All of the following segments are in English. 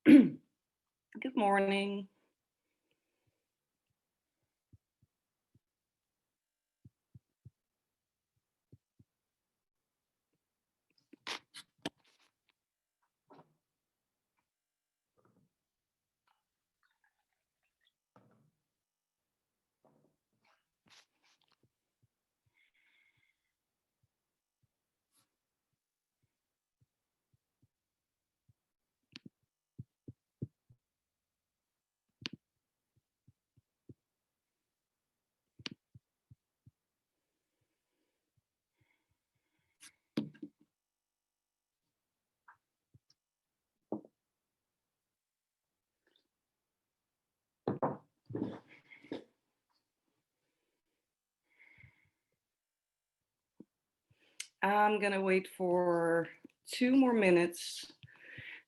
Good morning. I'm gonna wait for 2 more minutes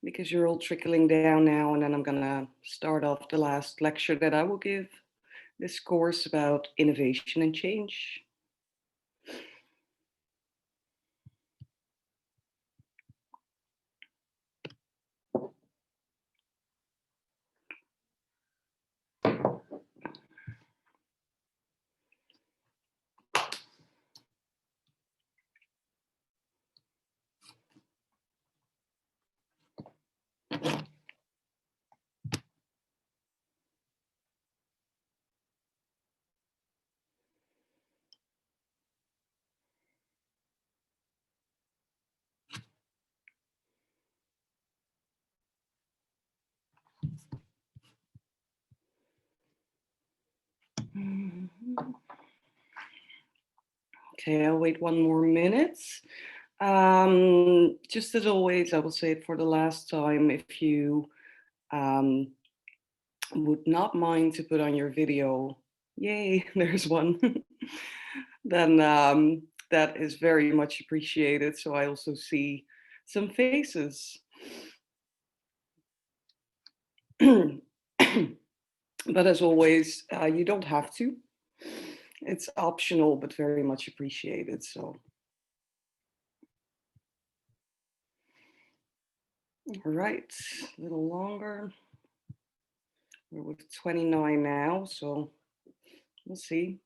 because you're all trickling down now, and then I'm gonna start off the last lecture that I will give this course about innovation and change. Okay, I'll wait 1 more minute. Just as always, I will say it for the last time. If you um, would not mind to put on your video, yay, there's one, then that is very much appreciated. So I also see some faces. But as always, you don't have to. It's optional, but very much appreciated. So, all right, a little longer. We're with 29 now, so we'll see.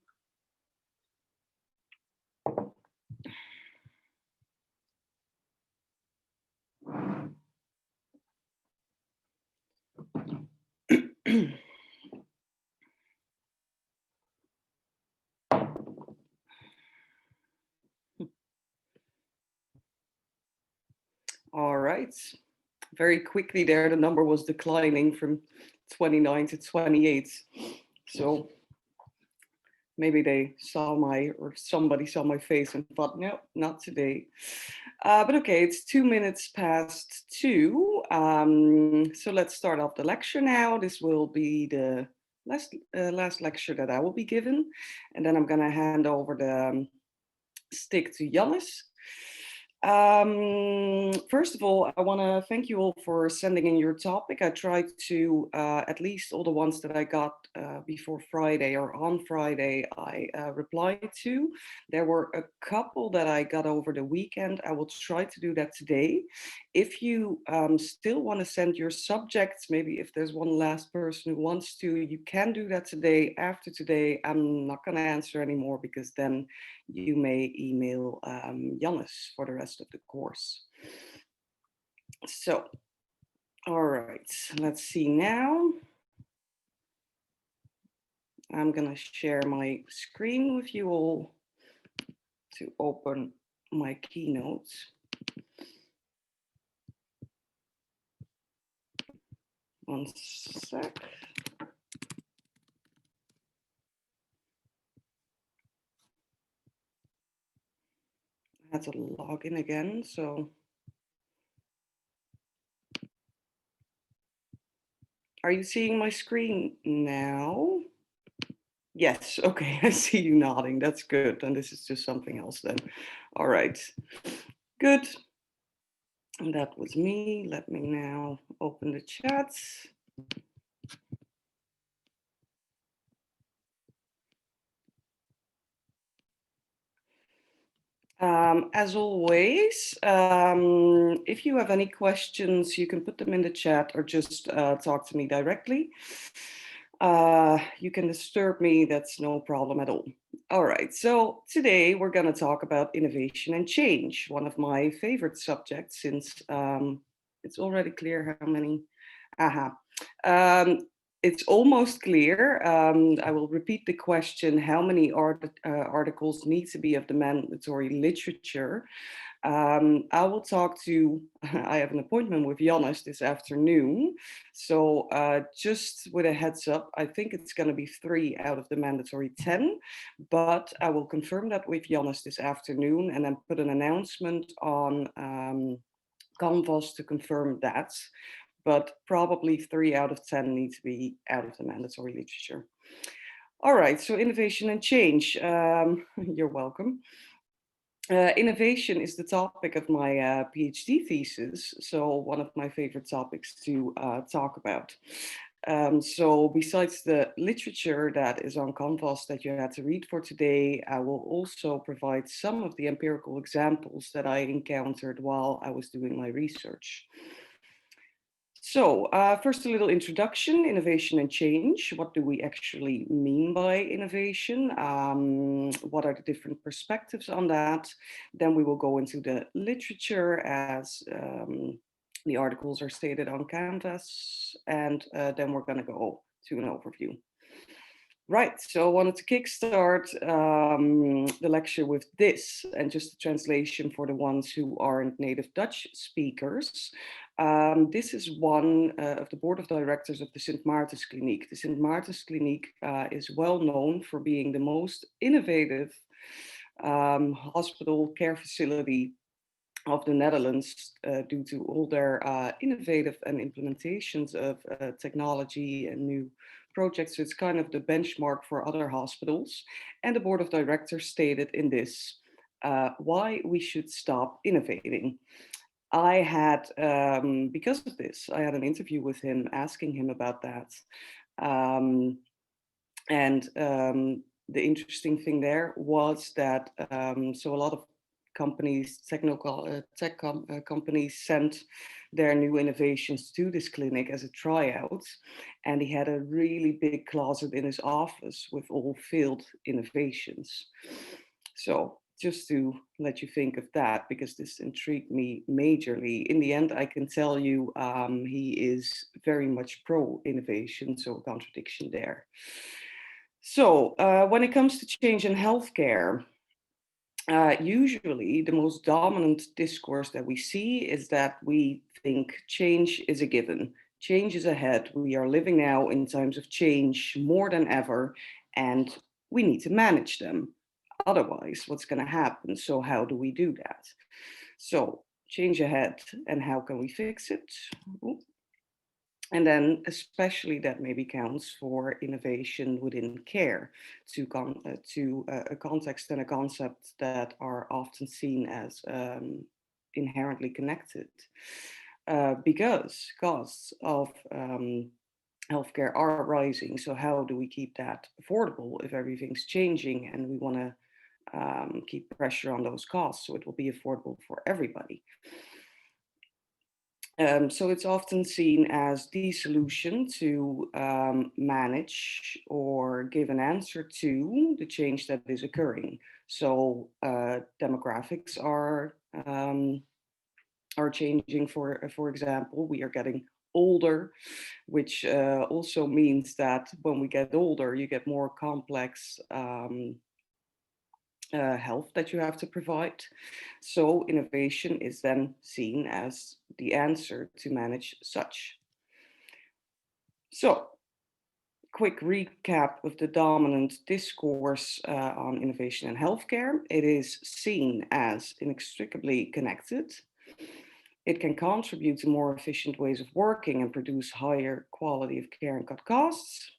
All right. Very quickly there, the number was declining from 29 to 28. So maybe they saw or somebody saw my face and thought, no, not today. But okay, it's 2 minutes past 2. So let's start off the lecture now. This will be the last lecture that I will be given. And then I'm going to hand over the stick to Jannis. First of all, I want to thank you all for sending in your topic. I tried to, at least all the ones that I got before Friday or on Friday, I replied to. There were a couple that I got over the weekend. I will try to do that today. If you still want to send your subjects, maybe if there's one last person who wants to, you can do that today. After today, I'm not going to answer anymore because then you may email Jannis for the rest of the course. So, all right, let's see now. I'm going to share my screen with you all to open my keynote. One sec. I had to log in again, so. Are you seeing my screen now? Yes, okay, I see you nodding. That's good. And this is just something else then. All right, good. And that was me. Let me now open the chats. As always, if you have any questions, you can put them in the chat or just talk to me directly. You can disturb me, that's no problem at all. All right, so today we're going to talk about innovation and change, one of my favorite subjects since it's already clear how many. Aha. Um, it's almost clear. I will repeat the question: how many articles need to be of the mandatory literature? I will talk to, I have an appointment with Jannes this afternoon. So just with a heads up, I think it's going to be 3 out of the mandatory 10, but I will confirm that with Jannes this afternoon and then put an announcement on Canvas to confirm that. But probably 3 out of 10 need to be out of the mandatory literature. All right, so innovation and change. You're welcome. Innovation is the topic of my PhD thesis, so one of my favorite topics to talk about. So besides the literature that is on Canvas that you had to read for today, I will also provide some of the empirical examples that I encountered while I was doing my research. So first a little introduction, innovation and change. What do we actually mean by innovation? What are the different perspectives on that? Then we will go into the literature as the articles are stated on Canvas. And then we're going to go to an overview. Right, so I wanted to kickstart the lecture with this, and just a translation for the ones who aren't native Dutch speakers. This is one of the board of directors of the St. Maartens Kliniek. The St. Maartens Kliniek is well known for being the most innovative hospital care facility of the Netherlands due to all their innovative and implementations of technology and new projects. So it's kind of the benchmark for other hospitals. And the board of directors stated in this why we should stop innovating. I had, because of this, I had an interview with him asking him about that. Um, and the interesting thing there was that, so a lot of companies, companies sent their new innovations to this clinic as a tryout. And he had a really big closet in his office with all failed innovations. So just to let you think of that, because this intrigued me majorly. In the end, I can tell you he is very much pro innovation, so a contradiction there. So when it comes to change in healthcare, usually the most dominant discourse that we see is that we think change is a given. Change is ahead. We are living now in times of change more than ever, and we need to manage them. Otherwise, what's going to happen? So, how do we do that? So, change ahead, and how can we fix it? Ooh. And then especially that maybe counts for innovation within care to a context and a concept that are often seen as inherently connected. Because costs of healthcare are rising. So how do we keep that affordable if everything's changing and we want to keep pressure on those costs so it will be affordable for everybody? So it's often seen as the solution to manage or give an answer to the change that is occurring. So demographics are changing. For example, we are getting older, which also means that when we get older, you get more complex health that you have to provide. So innovation is then seen as the answer to manage such. So quick recap of the dominant discourse on innovation in healthcare. It is seen as inextricably connected. It can contribute to more efficient ways of working and produce higher quality of care and cut costs.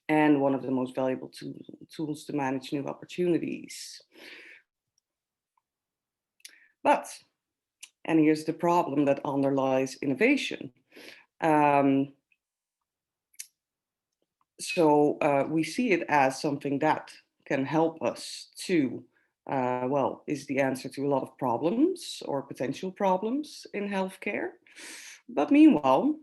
And one of the most valuable tools to manage new opportunities. But, and here's the problem that underlies innovation. So we see it as something that can help us to well, is the answer to a lot of problems or potential problems in healthcare. But meanwhile,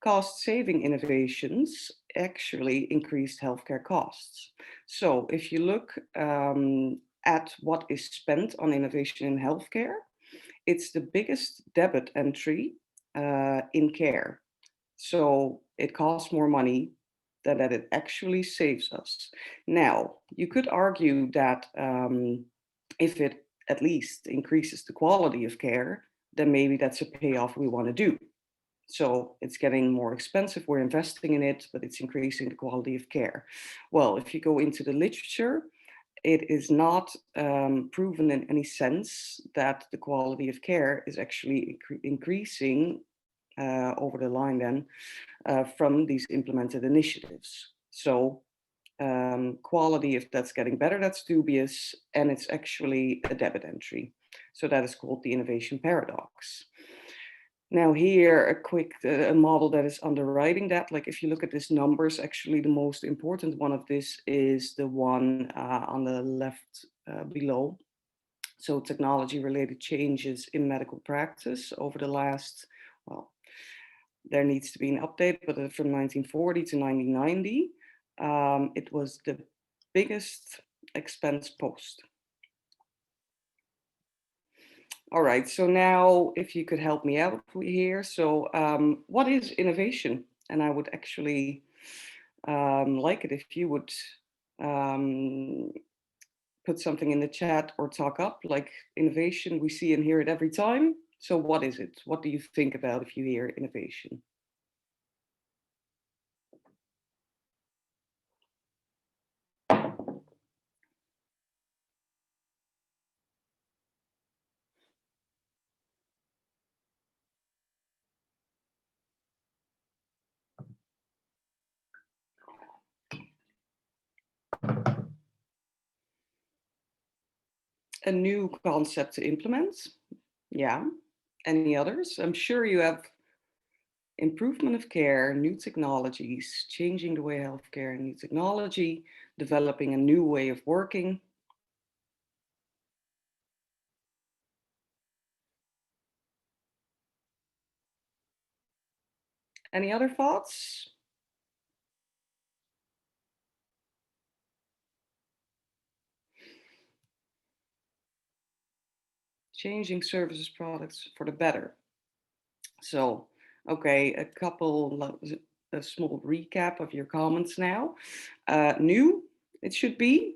cost saving innovations actually increased healthcare costs. So if you look at what is spent on innovation in healthcare, it's the biggest debit entry in care. So it costs more money than that it actually saves us. Now, you could argue that if it at least increases the quality of care, then maybe that's a payoff we want to do. So it's getting more expensive, we're investing in it, but it's increasing the quality of care. Well, if you go into the literature, it is not proven in any sense that the quality of care is actually increasing over the line then from these implemented initiatives. So quality, if that's getting better, that's dubious, and it's actually a debit entry. So that is called the innovation paradox. Now here, a quick model that is underwriting that, like if you look at these numbers, actually the most important one of this is the one on the left below. So technology related changes in medical practice over the last, well, there needs to be an update, but from 1940 to 1990, it was the biggest expense post. All right, so now if you could help me out here. So what is innovation? And I would actually like it if you would um, put something in the chat or talk up, like innovation, we see and hear it every time. So what is it? What do you think about if you hear innovation? A new concept to implement. Yeah. Any others? I'm sure you have improvement of care, new technologies, changing the way healthcare and new technology, developing a new way of working. Any other thoughts? Changing services, products for the better. So, okay, a small recap of your comments now. New, it should be,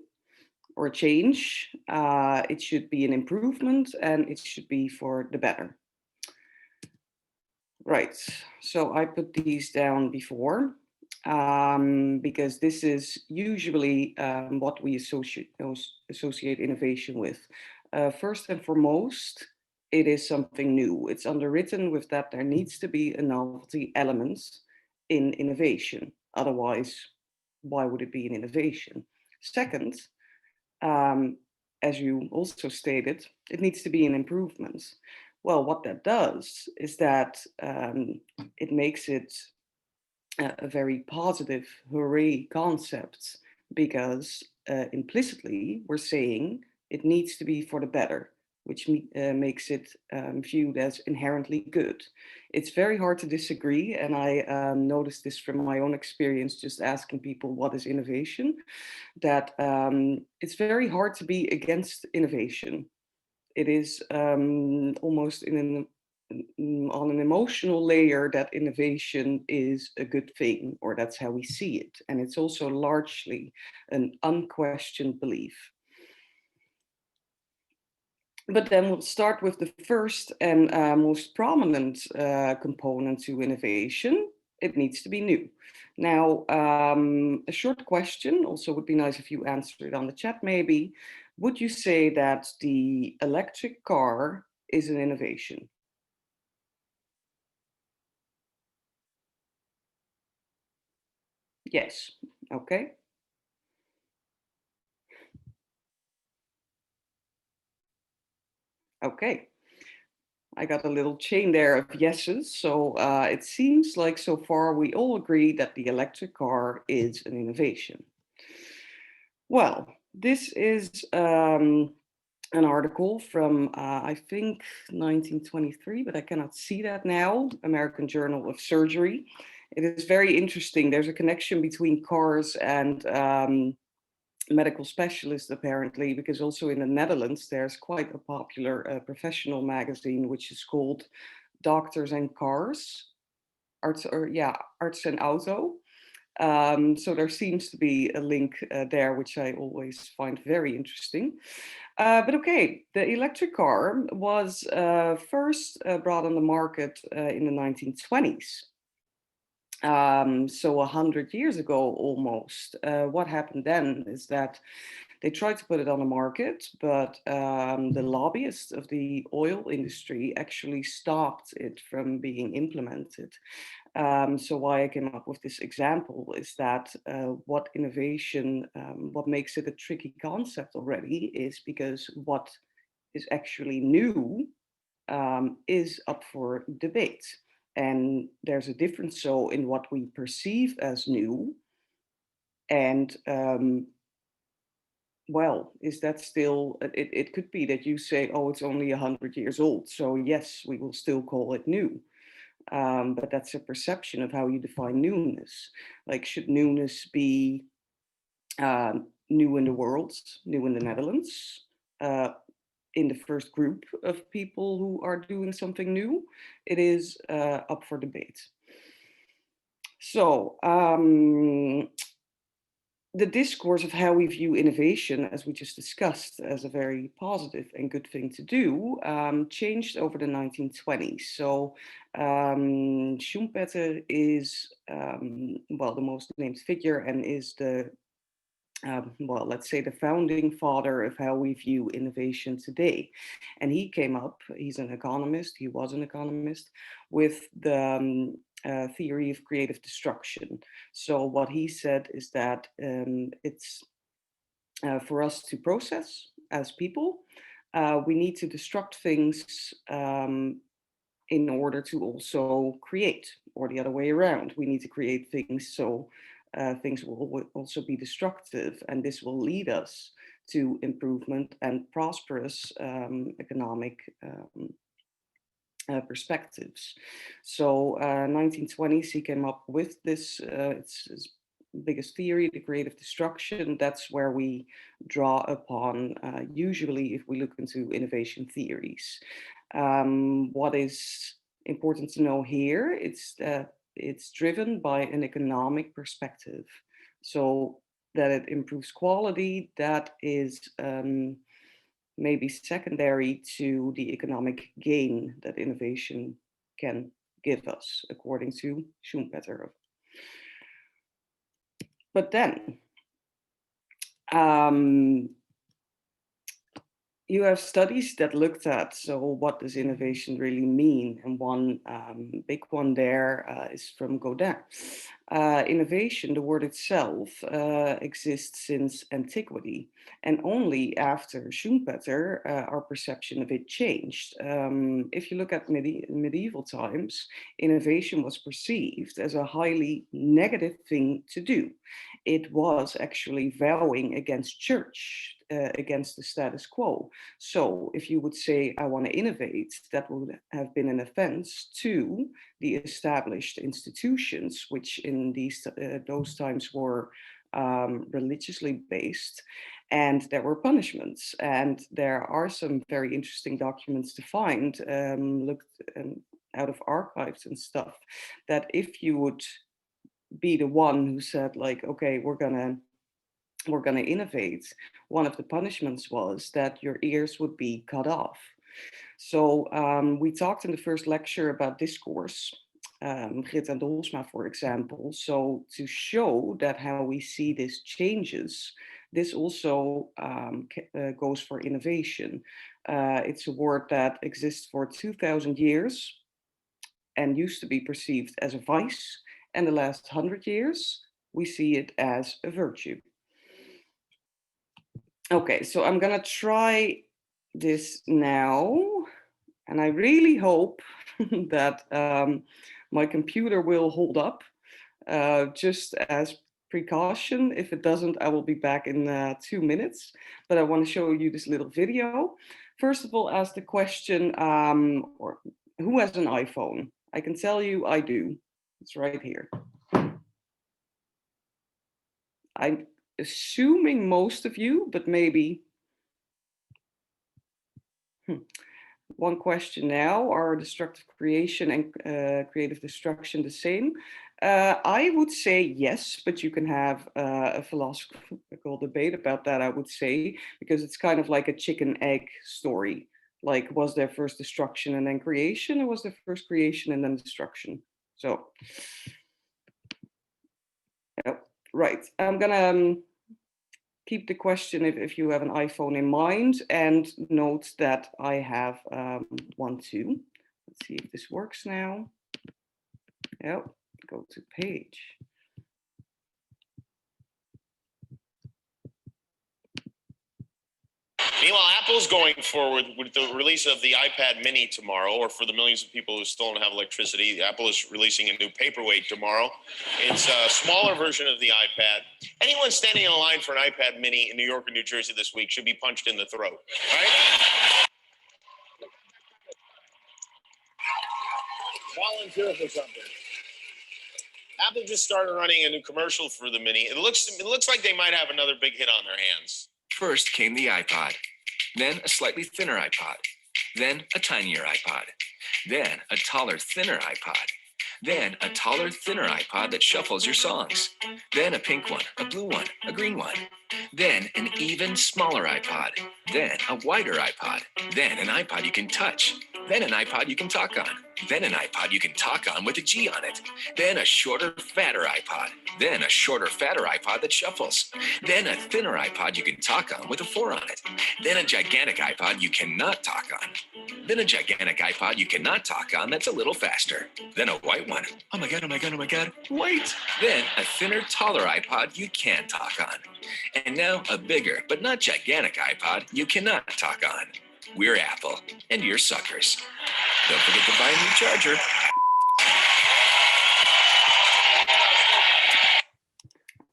or change. It should be an improvement and it should be for the better. Right. So I put these down before because this is usually what we associate innovation with. First and foremost, it is something new. It's underwritten with that there needs to be a novelty element in innovation. Otherwise, why would it be an innovation? Second, um, as you also stated, it needs to be an improvement. Well, what that does is that it makes it a very positive, hooray concept because implicitly we're saying it needs to be for the better, which makes it viewed as inherently good. It's very hard to disagree, and I noticed this from my own experience just asking people what is innovation, that it's very hard to be against innovation. It is almost on an emotional layer that innovation is a good thing, or that's how we see it. And it's also largely an unquestioned belief. But then we'll start with the first and most prominent component to innovation. It needs to be new. Now, a short question also would be nice if you answer it on the chat maybe. Would you say that the electric car is an innovation? Yes. Okay. Okay. I got a little chain there of yeses. So it seems like so far we all agree that the electric car is an innovation. Well, this is an article from, I think, 1923, but I cannot see that now, American Journal of Surgery. It is very interesting. There's a connection between cars and medical specialists, apparently, because also in the Netherlands, there's quite a popular professional magazine, which is called Doctors and Cars, Arts en Auto. So there seems to be a link there, which I always find very interesting. But okay, the electric car was first brought on the market in the 1920s. So 100 years ago almost. What happened then is that they tried to put it on the market, but the lobbyists of the oil industry actually stopped it from being implemented. So why I came up with this example is that what makes it a tricky concept already is because what is actually new is up for debate. And there's a difference so in what we perceive as new and well, is that still, it could be that you say, oh, it's only 100 years old. So yes, we will still call it new. But that's a perception of how you define newness. Like, should newness be new in the world, new in the Netherlands, in the first group of people who are doing something new? It is up for debate. So, the discourse of how we view innovation, as we just discussed, as a very positive and good thing to do, changed over the 1920s. So Schumpeter is, well, the most named figure and is the, well, let's say the founding father of how we view innovation today. And he came up, he's an economist, he was an economist, with the theory of creative destruction. So what he said is that it's for us to process as people, we need to destruct things in order to also create, or the other way around. We need to create things so things will also be destructive, and this will lead us to improvement and prosperous economic perspectives. So 1920s, he came up with this, it's his biggest theory, the creative destruction. That's where we draw upon, usually if we look into innovation theories. What is important to know here, it's that it's driven by an economic perspective. So that it improves quality, that is maybe secondary to the economic gain that innovation can give us, according to Schumpeter. But then, you have studies that looked at, so what does innovation really mean? And one big one there is from Godin. Innovation, the word itself, exists since antiquity, and only after Schumpeter, our perception of it changed. If you look at medieval times, innovation was perceived as a highly negative thing to do. It was actually vowing against church, against the status quo. So if you would say, I want to innovate, that would have been an offense to the established institutions, which in those times were religiously based, and there were punishments. And there are some very interesting documents to find, out of archives and stuff, that if you would be the one who said, like, okay, we're gonna innovate, one of the punishments was that your ears would be cut off. So we talked in the first lecture about discourse, Grit and Dolsma, for example. So to show that how we see this changes, this also goes for innovation. It's a word that exists for 2000 years and used to be perceived as a vice. And the last 100 years, we see it as a virtue. Okay, so I'm gonna try this now, and I really hope that my computer will hold up, just as precaution. If it doesn't, I will be back in 2 minutes. But I want to show you this little video. First of all, ask the question, or who has an iPhone? I can tell you I do. It's right here. I'm assuming most of you, but maybe. One question now, are destructive creation and creative destruction the same? I would say yes, but you can have a philosophical debate about that, I would say, because it's kind of like a chicken egg story. Like, was there first destruction and then creation, or was there first creation and then destruction? So, yeah, right. I'm gonna keep the question if you have an iPhone in mind, and note that I have one too. Let's see if this works now. Yep, go to page. Meanwhile, Apple's going forward with the release of the iPad mini tomorrow, or for the millions of people who still don't have electricity, Apple is releasing a new paperweight tomorrow. It's a smaller version of the iPad. Anyone standing in a line for an iPad mini in New York or New Jersey this week should be punched in the throat, right? Volunteer for something. Apple just started running a new commercial for the mini. It looks like they might have another big hit on their hands. First came the iPod, then a slightly thinner iPod, then a tinier iPod, then a taller, thinner iPod, then a taller, thinner iPod that shuffles your songs, then a pink one, a blue one, a green one, then an even smaller iPod, then a wider iPod, then an iPod you can touch, then an iPod you can talk on, then an iPod you can talk on with a G on it, then a shorter, fatter iPod, then a shorter, fatter iPod that shuffles, then a thinner iPod you can talk on with a 4 on it, then a gigantic iPod you cannot talk on, then a gigantic iPod you cannot talk on that's a little faster, then a white one. Oh my God, oh my God, oh my God, white. Then a thinner, taller iPod you can talk on. And now a bigger, but not gigantic iPod you cannot talk on. We're Apple, and you're suckers. Don't forget to buy a new charger.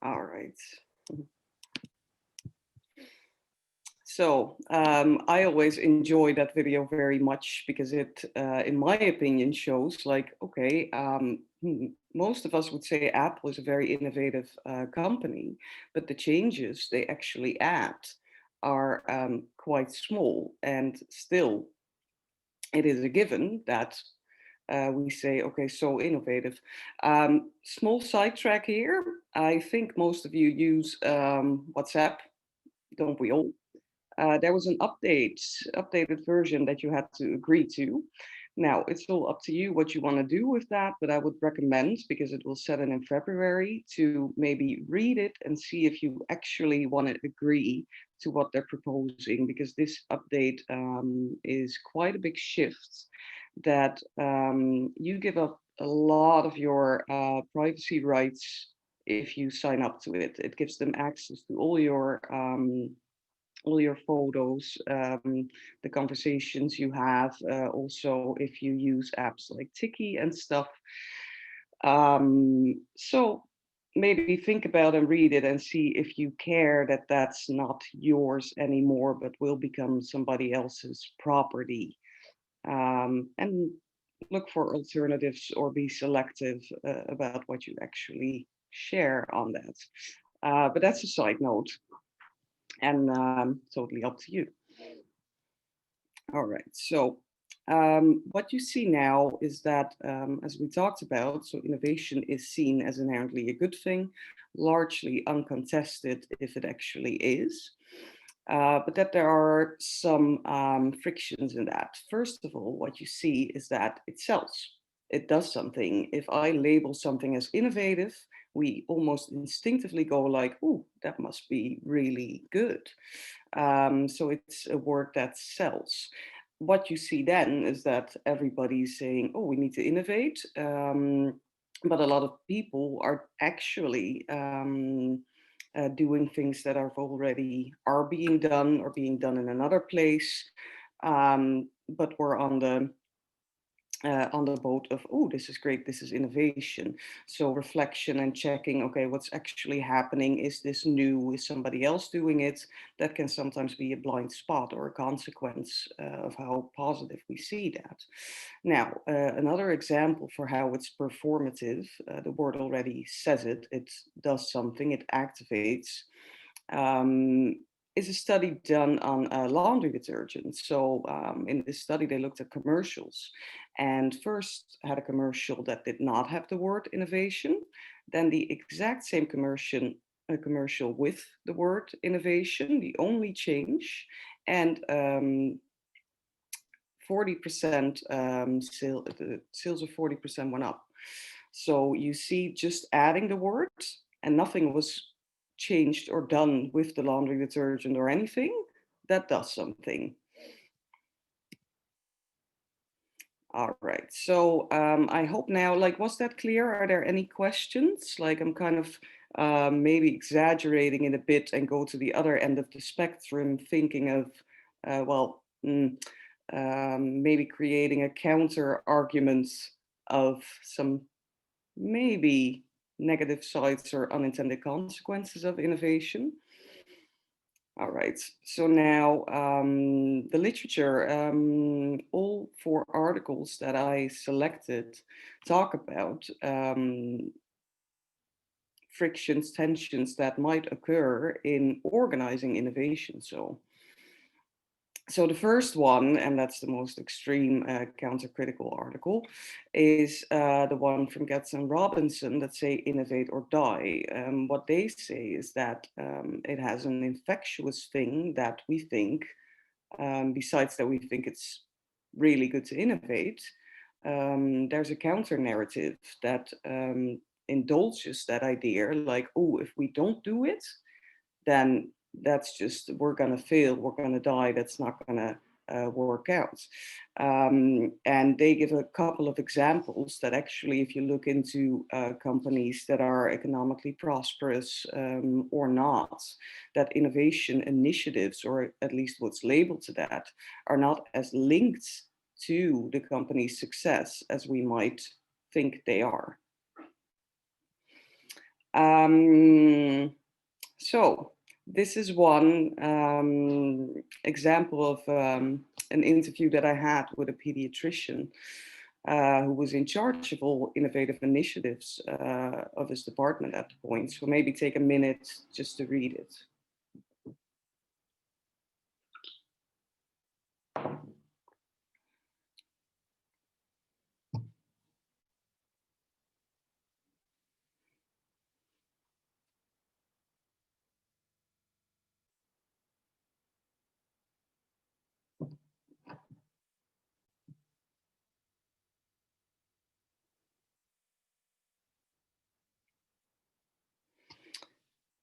All right. So I always enjoy that video very much because it, in my opinion, shows like, okay, most of us would say Apple is a very innovative company, but the changes they actually add are quite small, and still it is a given that we say, okay, so innovative. Small sidetrack here. I think most of you use WhatsApp, don't we all? There was an updated version that you had to agree to. Now, it's all up to you what you want to do with that, but I would recommend, because it will set it in February, to maybe read it and see if you actually want to agree to what they're proposing, because this update is quite a big shift that you give up a lot of your privacy rights if you sign up to it. It gives them access to all your photos, the conversations you have, also if you use apps like Tiki and stuff. So maybe think about and read it and see if you care that that's not yours anymore, but will become somebody else's property. And look for alternatives or be selective about what you actually share on that. But that's a side note, and totally up to you. All right, so what you see now is that, as we talked about, so innovation is seen as inherently a good thing, largely uncontested if it actually is, but that there are some frictions in that. First of all, what you see is that it sells. It does something. If I label something as innovative, we almost instinctively go like, "Ooh, that must be really good." So it's a word that sells. What you see then is that everybody's saying, "Oh, we need to innovate," but a lot of people are actually doing things that are being done or being done in another place, but we're on the on the boat of, oh, this is great, this is innovation. So reflection and checking, okay, what's actually happening? Is this new? Is somebody else doing it? That can sometimes be a blind spot or a consequence of how positive we see that. Now, another example for how it's performative, the word already says it, it does something, it activates. Um, is a study done on laundry detergent. So in this study, they looked at commercials and first had a commercial that did not have the word innovation, then the exact same commercial, a commercial with the word innovation, the only change, and 40% the sales of 40% went up. So you see, just adding the word and nothing was changed or done with the laundry detergent or anything, that does something. All right. So I hope now, like, was that clear? Are there any questions? Like, I'm kind of maybe exaggerating it a bit and go to the other end of the spectrum, thinking of, maybe creating a counter argument of some maybe negative sides or unintended consequences of innovation. All right, so now the literature, all 4 articles that I selected talk about frictions, tensions that might occur in organizing innovation. So the first one, and that's the most extreme countercritical article, is the one from Getz and Robinson that say innovate or die. What they say is that it has an infectious thing that we think, besides that we think it's really good to innovate, there's a counter narrative that indulges that idea, like, oh, if we don't do it, then that's just, we're going to fail, we're going to die, that's not going to work out. And they give a couple of examples that actually, if you look into companies that are economically prosperous or not, that innovation initiatives, or at least what's labeled to that, are not as linked to the company's success as we might think they are. So this is one example of an interview that I had with a pediatrician who was in charge of all innovative initiatives of his department at the point. So maybe take a minute just to read it.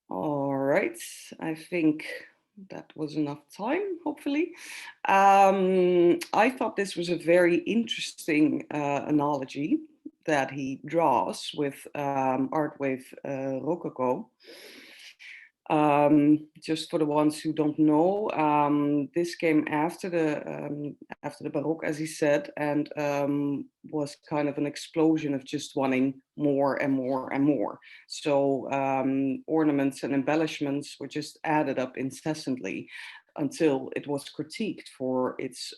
All right, I think that was enough time, hopefully. I thought this was a very interesting analogy that he draws with Artwave Rococo. Just for the ones who don't know, this came after the Baroque, as he said, and was kind of an explosion of just wanting more and more and more. So ornaments and embellishments were just added up incessantly until it was critiqued for its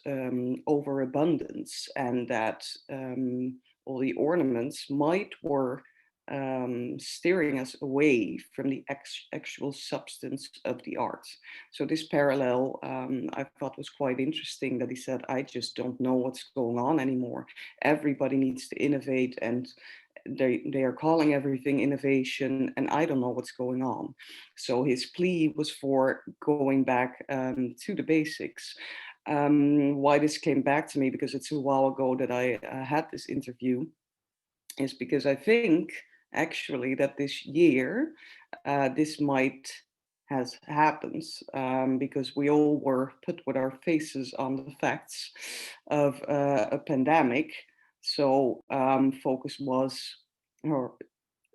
overabundance, and that all the ornaments were steering us away from the actual substance of the art. So this parallel I thought was quite interesting, that he said, I just don't know what's going on anymore. Everybody needs to innovate, and they are calling everything innovation, and I don't know what's going on. So his plea was for going back to the basics. Why this came back to me, because it's a while ago that I had this interview, is because I think actually that this year this might has happened, because we all were put with our faces on the facts of a pandemic. So focus was, or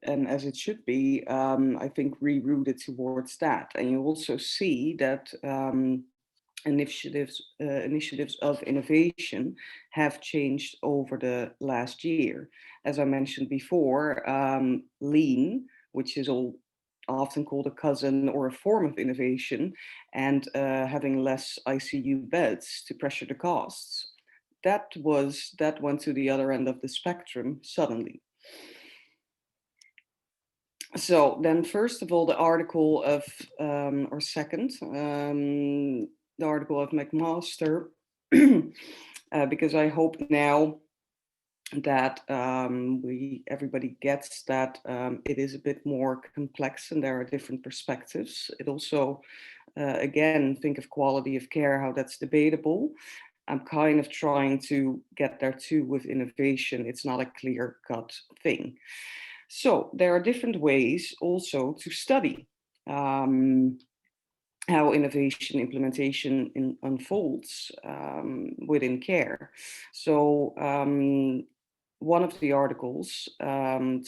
and as it should be, I think rerouted towards that. And you also see that initiatives of innovation have changed over the last year. As I mentioned before, lean, which is all often called a cousin or a form of innovation, and having less ICU beds to pressure the costs. That went to the other end of the spectrum suddenly. So then, first of all, the article of, or second, the article of McMaster, because I hope now that everybody gets that it is a bit more complex and there are different perspectives. It also, again, think of quality of care, how that's debatable. I'm kind of trying to get there too with innovation. It's not a clear-cut thing. So there are different ways also to study how innovation implementation unfolds within care. So one of the articles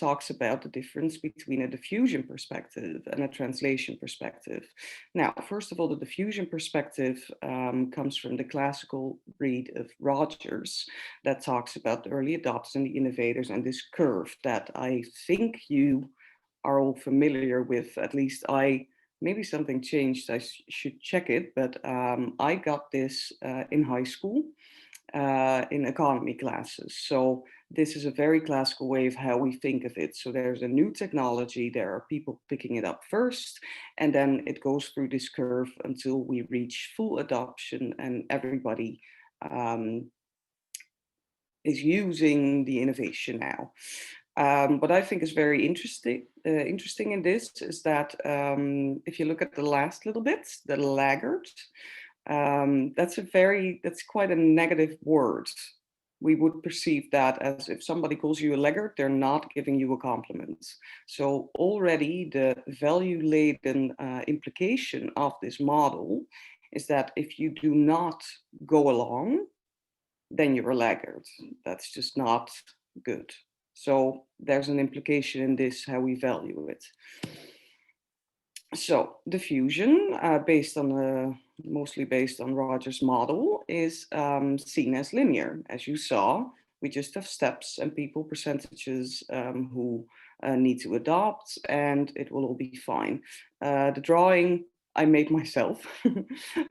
talks about the difference between a diffusion perspective and a translation perspective. Now, first of all, the diffusion perspective comes from the classical read of Rogers that talks about the early adopters and the innovators and this curve that I think you are all familiar with. At least maybe something changed. I should check it, but I got this in high school in economy classes. So this is a very classical way of how we think of it. So there's a new technology, there are people picking it up first, and then it goes through this curve until we reach full adoption and everybody is using the innovation now. What I think is very interesting in this is that if you look at the last little bit, the laggard, that's quite a negative word. We would perceive that as if somebody calls you a laggard, they're not giving you a compliment. So already the value-laden implication of this model is that if you do not go along, then you're a laggard. That's just not good. So there's an implication in this, how we value it. So diffusion, mostly based on Rogers' model, is seen as linear. As you saw, we just have steps and people percentages who need to adopt, and it will all be fine. The drawing I made myself.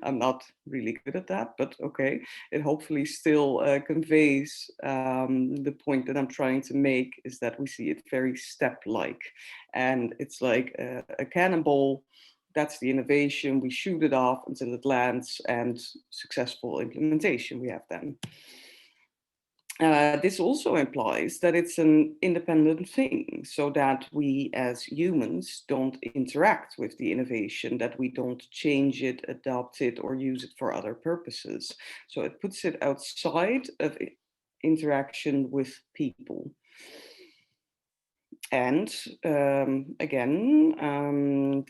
I'm not really good at that, but okay. It hopefully still conveys the point that I'm trying to make, is that we see it very step-like. And it's like a cannonball. That's the innovation. We shoot it off until it lands, and successful implementation we have then. This also implies that it's an independent thing, so that we as humans don't interact with the innovation, that we don't change it, adopt it, or use it for other purposes. So it puts it outside of interaction with people. And again,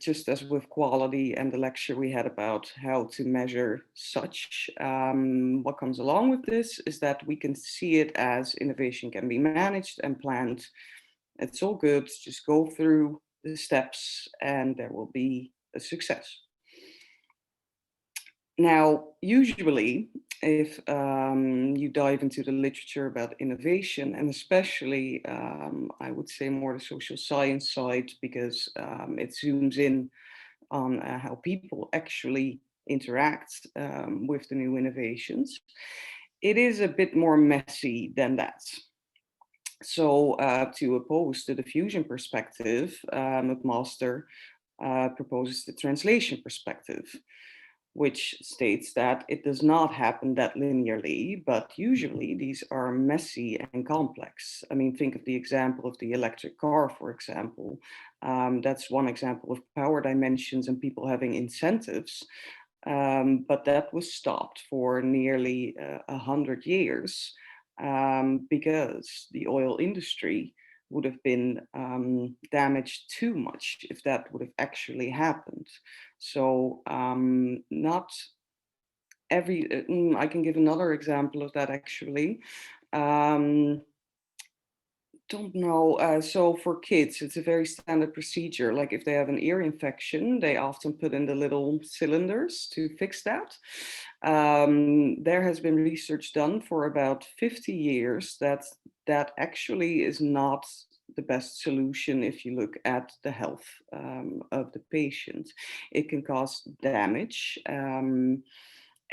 just as with quality and the lecture we had about how to measure such, what comes along with this is that we can see it as innovation can be managed and planned. It's all good, just go through the steps and there will be a success. Now, usually, if you dive into the literature about innovation, and especially, I would say more the social science side, because it zooms in on how people actually interact with the new innovations, it is a bit more messy than that. So to oppose the diffusion perspective, McMaster proposes the translation perspective, which states that it does not happen that linearly, but usually these are messy and complex. I mean, think of the example of the electric car, for example. That's one example of power dimensions and people having incentives, but that was stopped for nearly 100 years because the oil industry would have been damaged too much if that would have actually happened. So not every, I can give another example of that actually. don't know. So for kids, it's a very standard procedure. Like if they have an ear infection, they often put in the little cylinders to fix that. There has been research done for about 50 years that that actually is not the best solution if you look at the health of the patient. It can cause damage.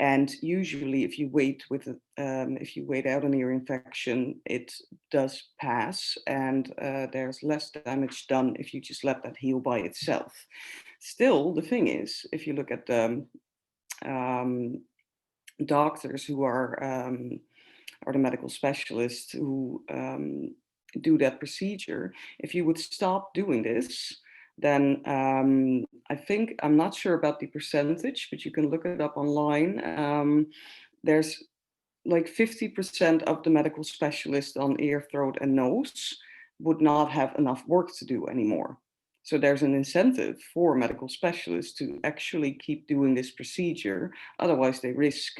And usually, if you wait if you wait out an ear infection, it does pass, and there's less damage done if you just let that heal by itself. Still, the thing is, if you look at the um, doctors who are the medical specialists who do that procedure, if you would stop doing this, then I think, I'm not sure about the percentage, but you can look it up online. There's like 50% of the medical specialists on ear, throat, and nose would not have enough work to do anymore. So there's an incentive for medical specialists to actually keep doing this procedure. Otherwise, they risk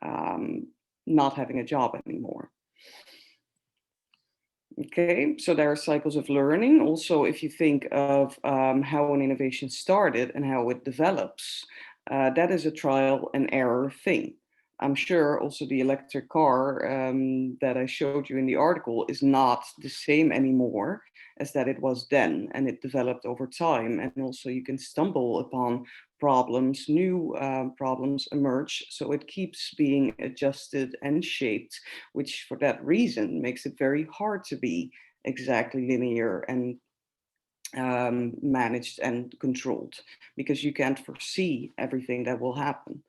um, not having a job anymore. Okay, so there are cycles of learning. Also, if you think of how an innovation started and how it develops, that is a trial and error thing. I'm sure also the electric car that I showed you in the article is not the same anymore as that it was then, and it developed over time. And also, you can stumble upon problems, new problems emerge. So it keeps being adjusted and shaped, which for that reason makes it very hard to be exactly linear and managed and controlled, because you can't foresee everything that will happen.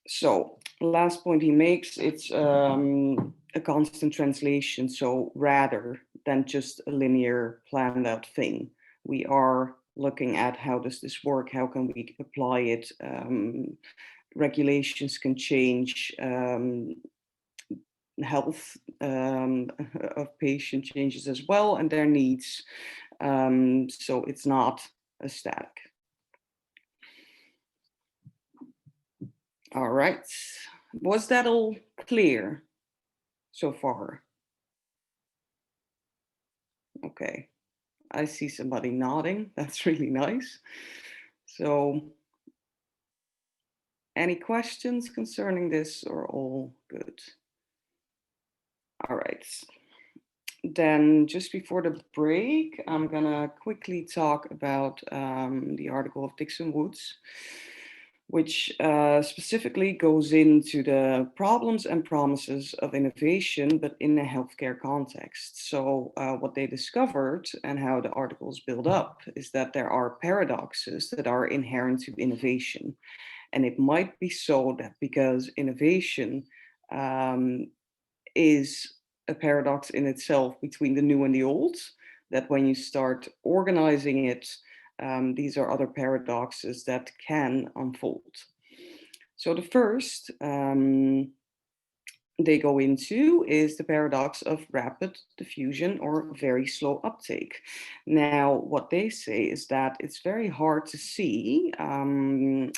So last point he makes, it's a constant translation. So rather than just a linear planned out thing, we are looking at how does this work? How can we apply it? Regulations can change. Health of patient changes as well, and their needs. So it's not a static. All right. Was that all clear so far? Okay. I see somebody nodding. That's really nice. So, any questions concerning this, or all good? All right. Then, just before the break, I'm gonna quickly talk about the article of Dixon Woods, which specifically goes into the problems and promises of innovation, but in a healthcare context. So, what they discovered and how the articles build up is that there are paradoxes that are inherent to innovation. And it might be so that because innovation is a paradox in itself between the new and the old, that when you start organizing it, these are other paradoxes that can unfold. So the first they go into is the paradox of rapid diffusion or very slow uptake. Now, what they say is that it's very hard to see when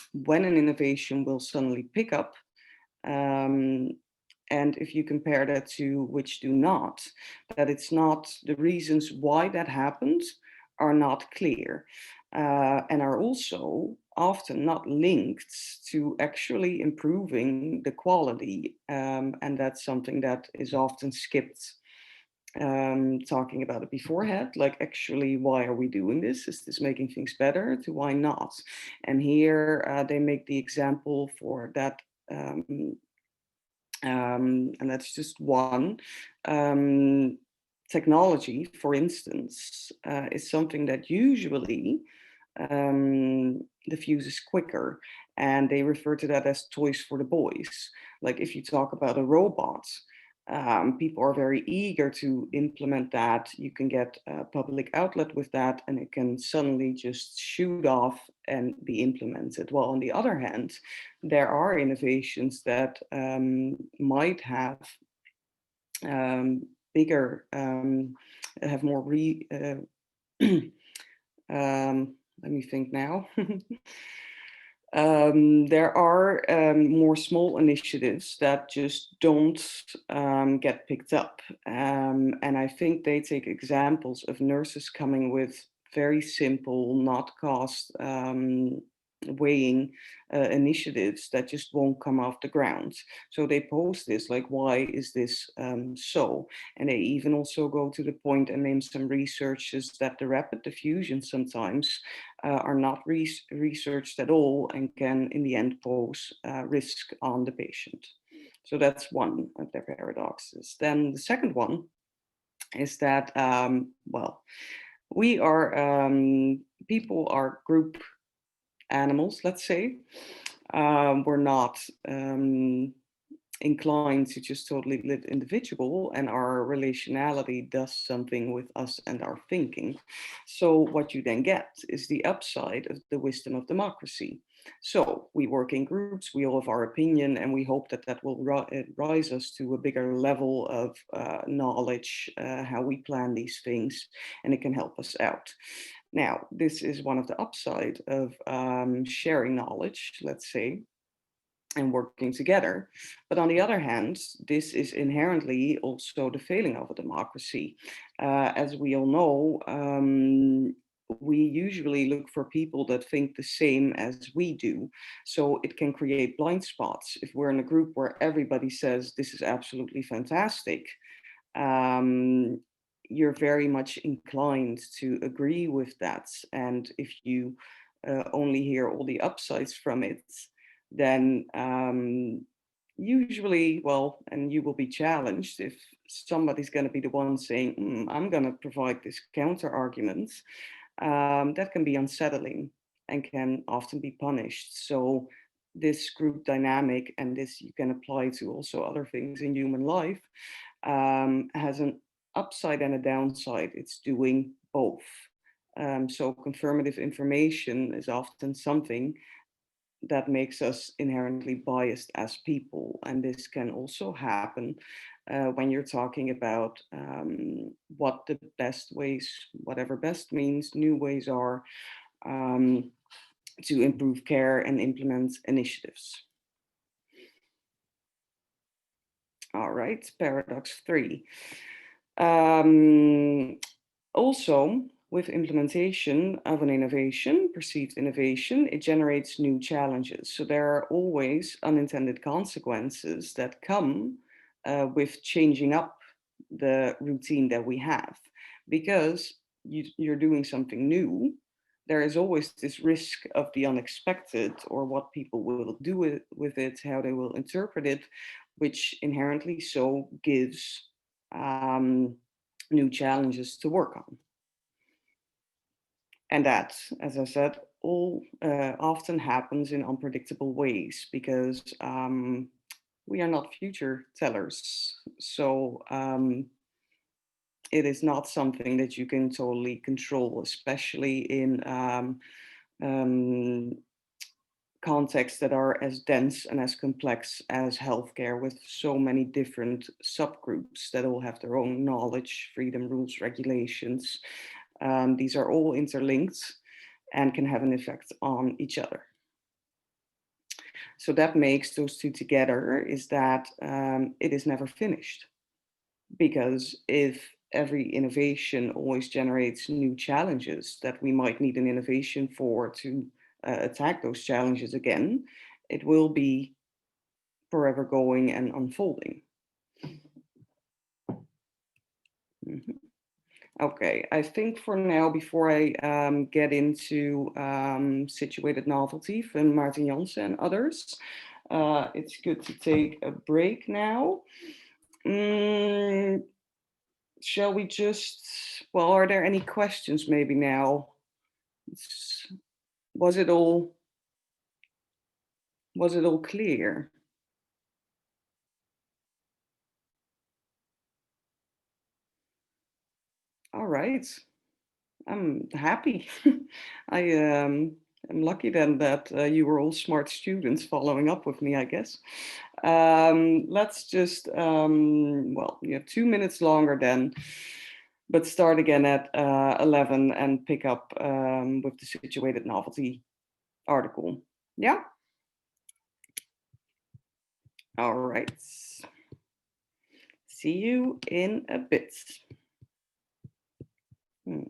an innovation will suddenly pick up. And if you compare that to which do not, that it's not, the reasons why that happens are not clear, and are also often not linked to actually improving the quality. And that's something that is often skipped, talking about it beforehand, like actually, why are we doing this? Is this making things better? To why not? And here they make the example for that. And that's just one. Technology, for instance, is something that usually diffuses quicker, and they refer to that as toys for the boys. Like if you talk about a robot, people are very eager to implement that. You can get a public outlet with that, and it can suddenly just shoot off and be implemented. Well, on the other hand, there are innovations that might have bigger, have more let me think now. There are more small initiatives that just don't get picked up. And I think they take examples of nurses coming with very simple, not cost weighing initiatives that just won't come off the ground. So they post this like, why is this so? And they even also go to the point and name some researches that the rapid diffusion sometimes are not researched at all and can in the end pose risk on the patient. So that's one of their paradoxes. Then the second one is that, well, we are, people are group animals, let's say. We're not inclined to just totally live individual, and our relationality does something with us and our thinking. So what you then get is the upside of the wisdom of democracy. So we work in groups, we all have our opinion, and we hope that that will rise us to a bigger level of knowledge, how we plan these things, and it can help us out. Now, this is one of the upside of sharing knowledge, let's say, and working together. But on the other hand, this is inherently also the failing of a democracy. As we all know, we usually look for people that think the same as we do. So it can create blind spots. If we're in a group where everybody says this is absolutely fantastic, um, you're very much inclined to agree with that. And if you only hear all the upsides from it, then usually, well, and you will be challenged if somebody's going to be the one saying, I'm going to provide this counter argument. That can be unsettling and can often be punished. So this group dynamic, and this you can apply to also other things in human life, has an upside and a downside. It's doing both. So confirmative information is often something that makes us inherently biased as people. And this can also happen when you're talking about what the best ways, whatever best means, new ways are to improve care and implement initiatives. All right, paradox 3. Also, with implementation of an innovation, perceived innovation, it generates new challenges. So there are always unintended consequences that come with changing up the routine that we have. Because you're doing something new, there is always this risk of the unexpected, or what people will do with it, how they will interpret it, which inherently so gives new challenges to work on. And that, as I said, all often happens in unpredictable ways because we are not future tellers. So it is not something that you can totally control, especially in contexts that are as dense and as complex as healthcare, with so many different subgroups that all have their own knowledge, freedom, rules, regulations. These are all interlinked and can have an effect on each other. So that makes those two together is that it is never finished. Because if every innovation always generates new challenges that we might need an innovation for to attack those challenges again, it will be forever going and unfolding. Mhm. Okay, I think for now, before I get into situated novelty from Martin Jansen and others, it's good to take a break now. Shall we just, well, are there any questions maybe now? Was it all clear? All right. I'm happy. I am lucky then that you were all smart students following up with me, I guess. Let's just, well, you have 2 minutes longer then, but start again at 11 and pick up with the situated novelty article. Yeah. All right. See you in a bit. Hmm.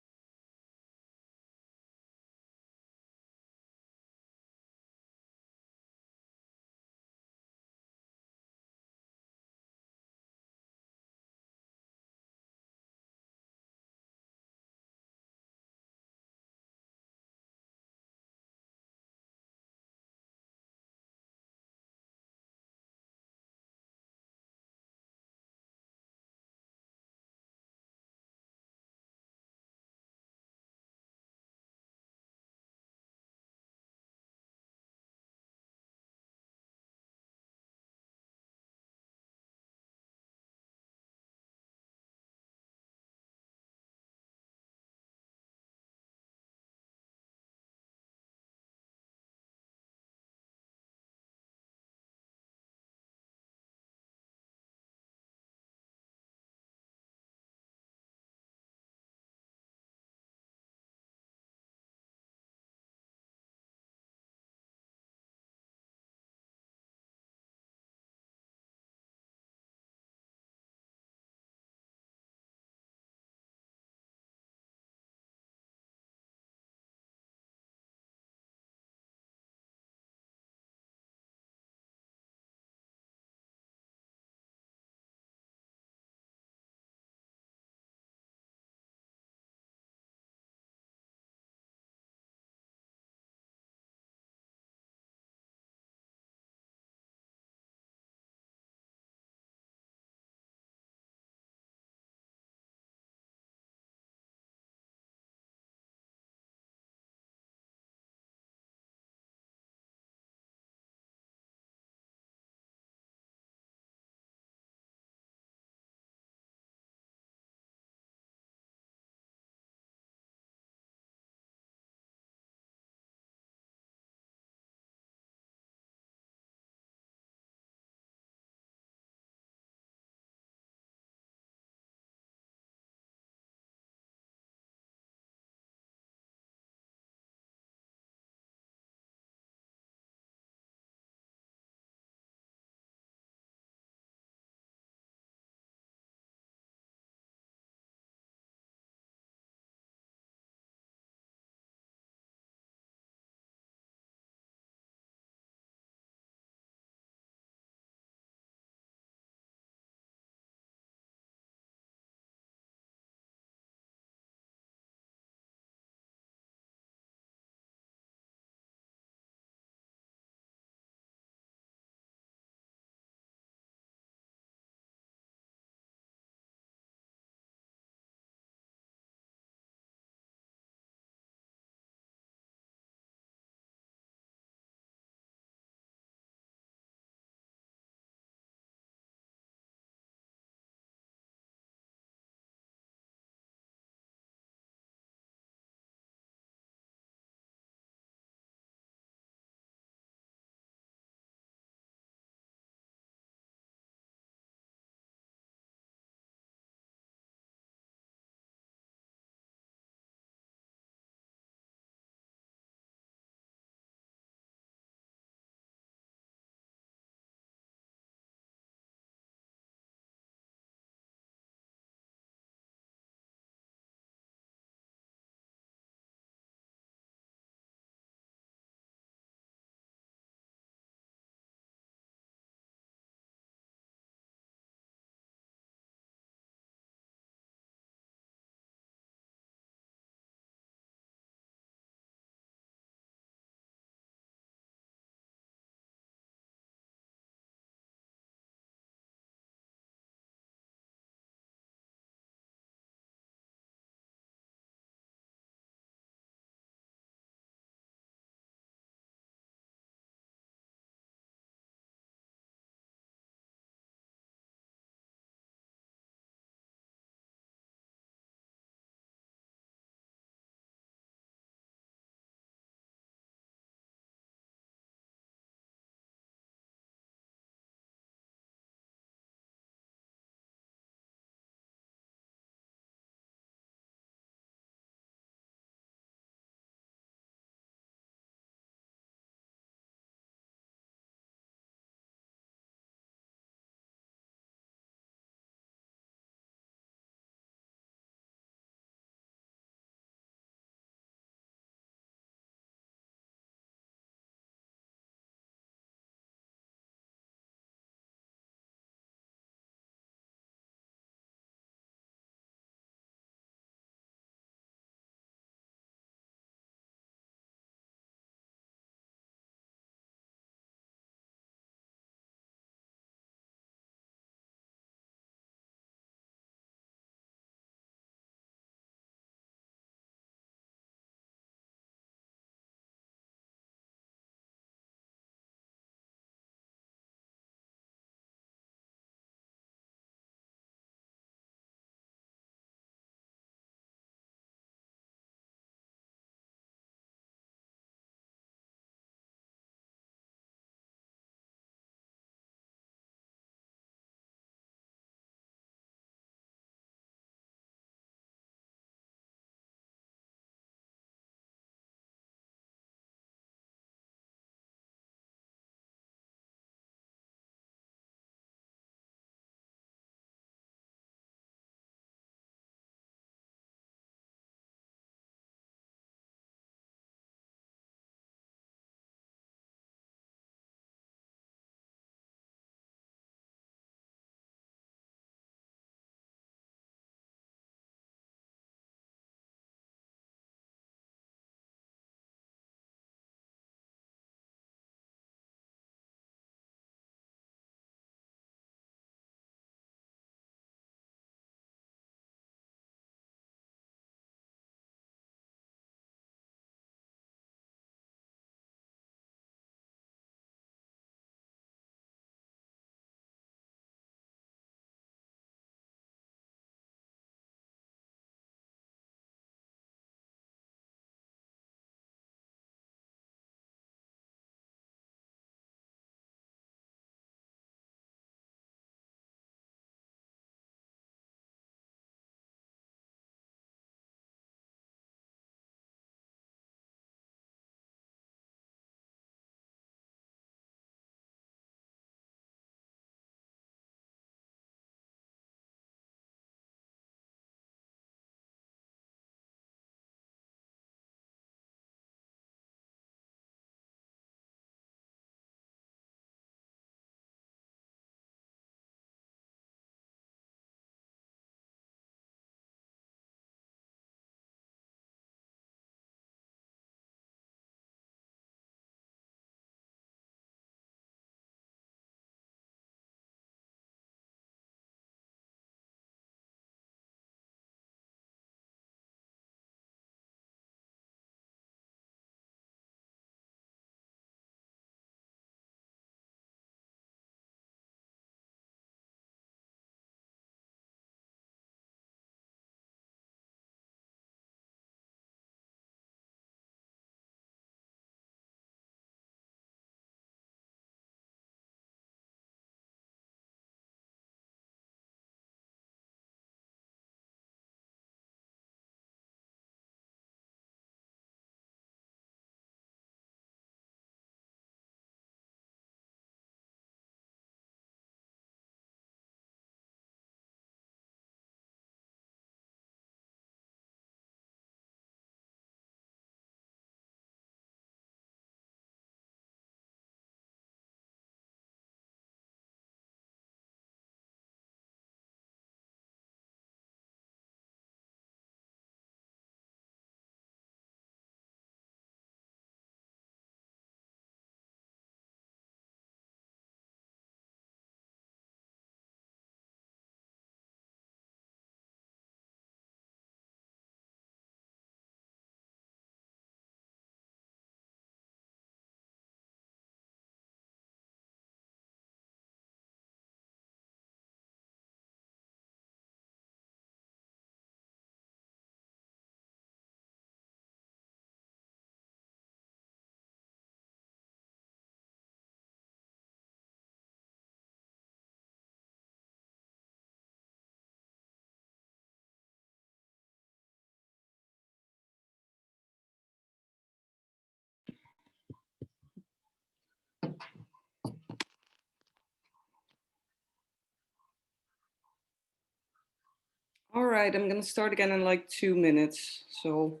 All right, I'm going to start again in like 2 minutes. So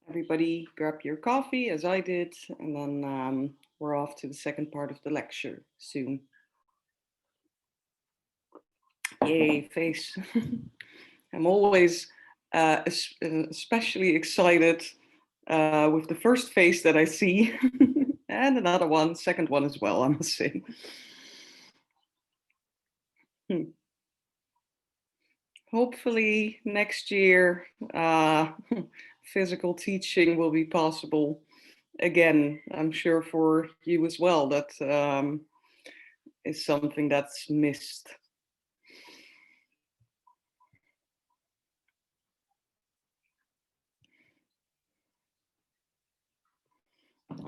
everybody grab your coffee as I did, and then we're off to the second part of the lecture soon. Yay, face. I'm always especially excited with the first face that I see and another one, second one as well, I must say. Hopefully next year, physical teaching will be possible again. I'm sure for you as well, that is something that's missed.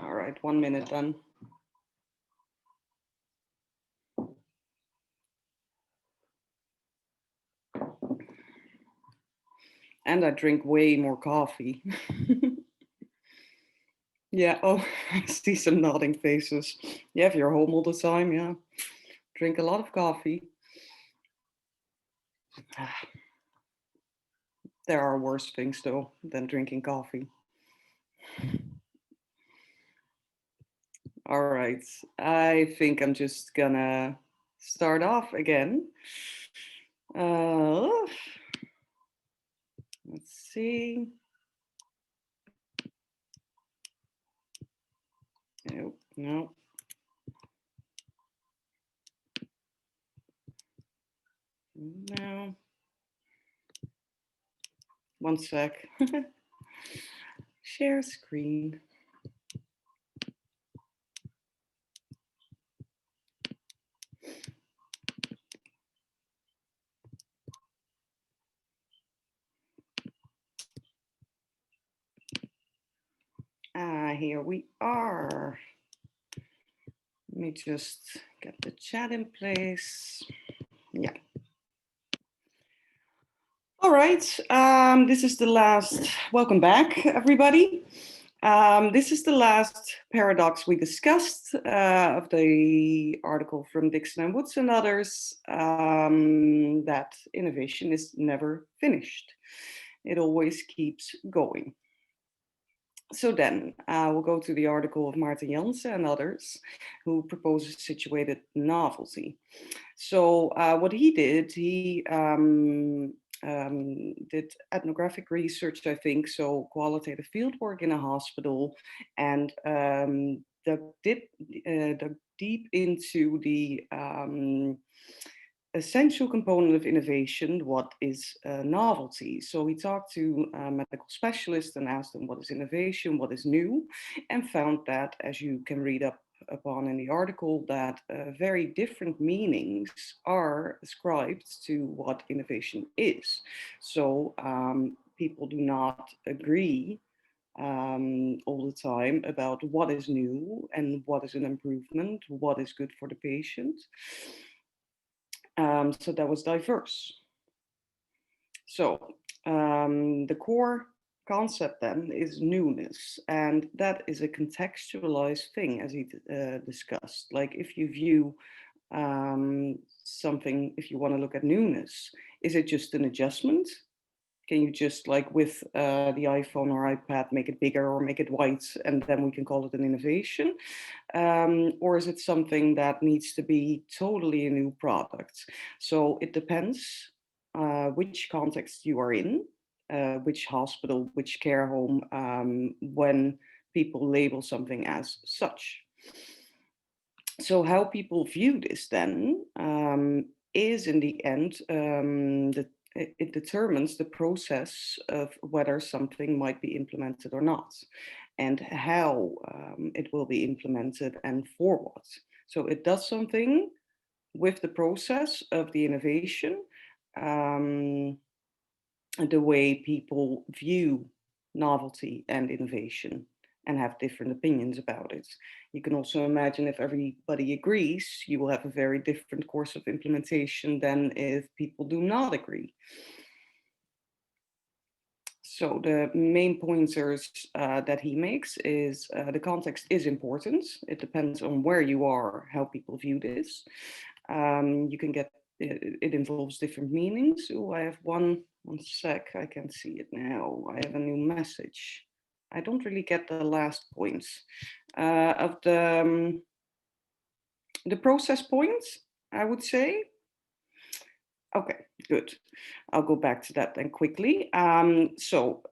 All right, 1 minute then. And I drink way more coffee. Yeah, oh, I see some nodding faces. Yeah, if you're home all the time, yeah. Drink a lot of coffee. There are worse things though than drinking coffee. All right, I think I'm just gonna start off again. Let's see. Nope, no. No. 1 sec. Share screen. Here we are. Let me just get the chat in place. Yeah. All right. This is the last. Welcome back, everybody. This is the last paradox we discussed of the article from Dixon and Woods and others, that innovation is never finished. It always keeps going. So then we'll go to the article of Maarten Jansen and others who proposes situated novelty. So what he did, he did ethnographic research, I think, so qualitative fieldwork in a hospital, and dug deep into the essential component of innovation, what is novelty. So we talked to medical specialists and asked them what is innovation, what is new, and found that, as you can read up upon in the article, that very different meanings are ascribed to what innovation is. So people do not agree all the time about what is new and what is an improvement, what is good for the patient. So that was diverse. So the core concept then is newness, and that is a contextualized thing, as he discussed. Like if you view something, if you want to look at newness, is it just an adjustment? Can you just, like with the iPhone or iPad, make it bigger or make it white, and then we can call it an innovation? Or is it something that needs to be totally a new product? So it depends which context you are in, which hospital, which care home, when people label something as such. So how people view this then is in the end, it determines the process of whether something might be implemented or not, and how it will be implemented and for what. So it does something with the process of the innovation, the way people view novelty and innovation and have different opinions about it. You can also imagine if everybody agrees, you will have a very different course of implementation than if people do not agree. So the main pointers that he makes is the context is important. It depends on where you are, how people view this. You can get it involves different meanings. Oh, I have one sec, I can see it now. I have a new message. I don't really get the last points of the process points, I would say. Okay, good. I'll go back to that then quickly. So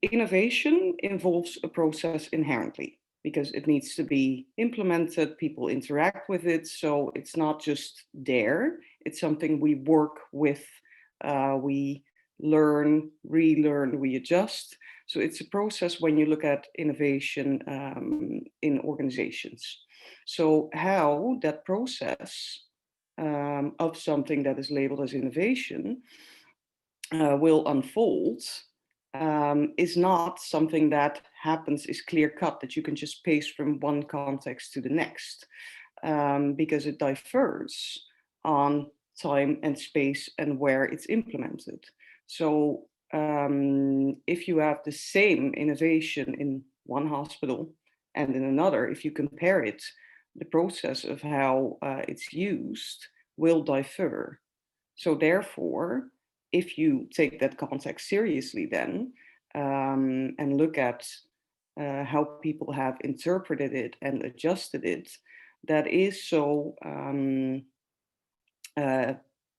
innovation involves a process inherently because it needs to be implemented, people interact with it. So it's not just there, it's something we work with, we learn, relearn, we adjust. So it's a process when you look at innovation in organizations. So how that process of something that is labeled as innovation will unfold is not something that happens, is clear cut, that you can just paste from one context to the next, because it differs on time and space and where it's implemented. So if you have the same innovation in one hospital and in another, if you compare it, the process of how it's used will differ. So therefore, if you take that context seriously then and look at how people have interpreted it and adjusted it, that is so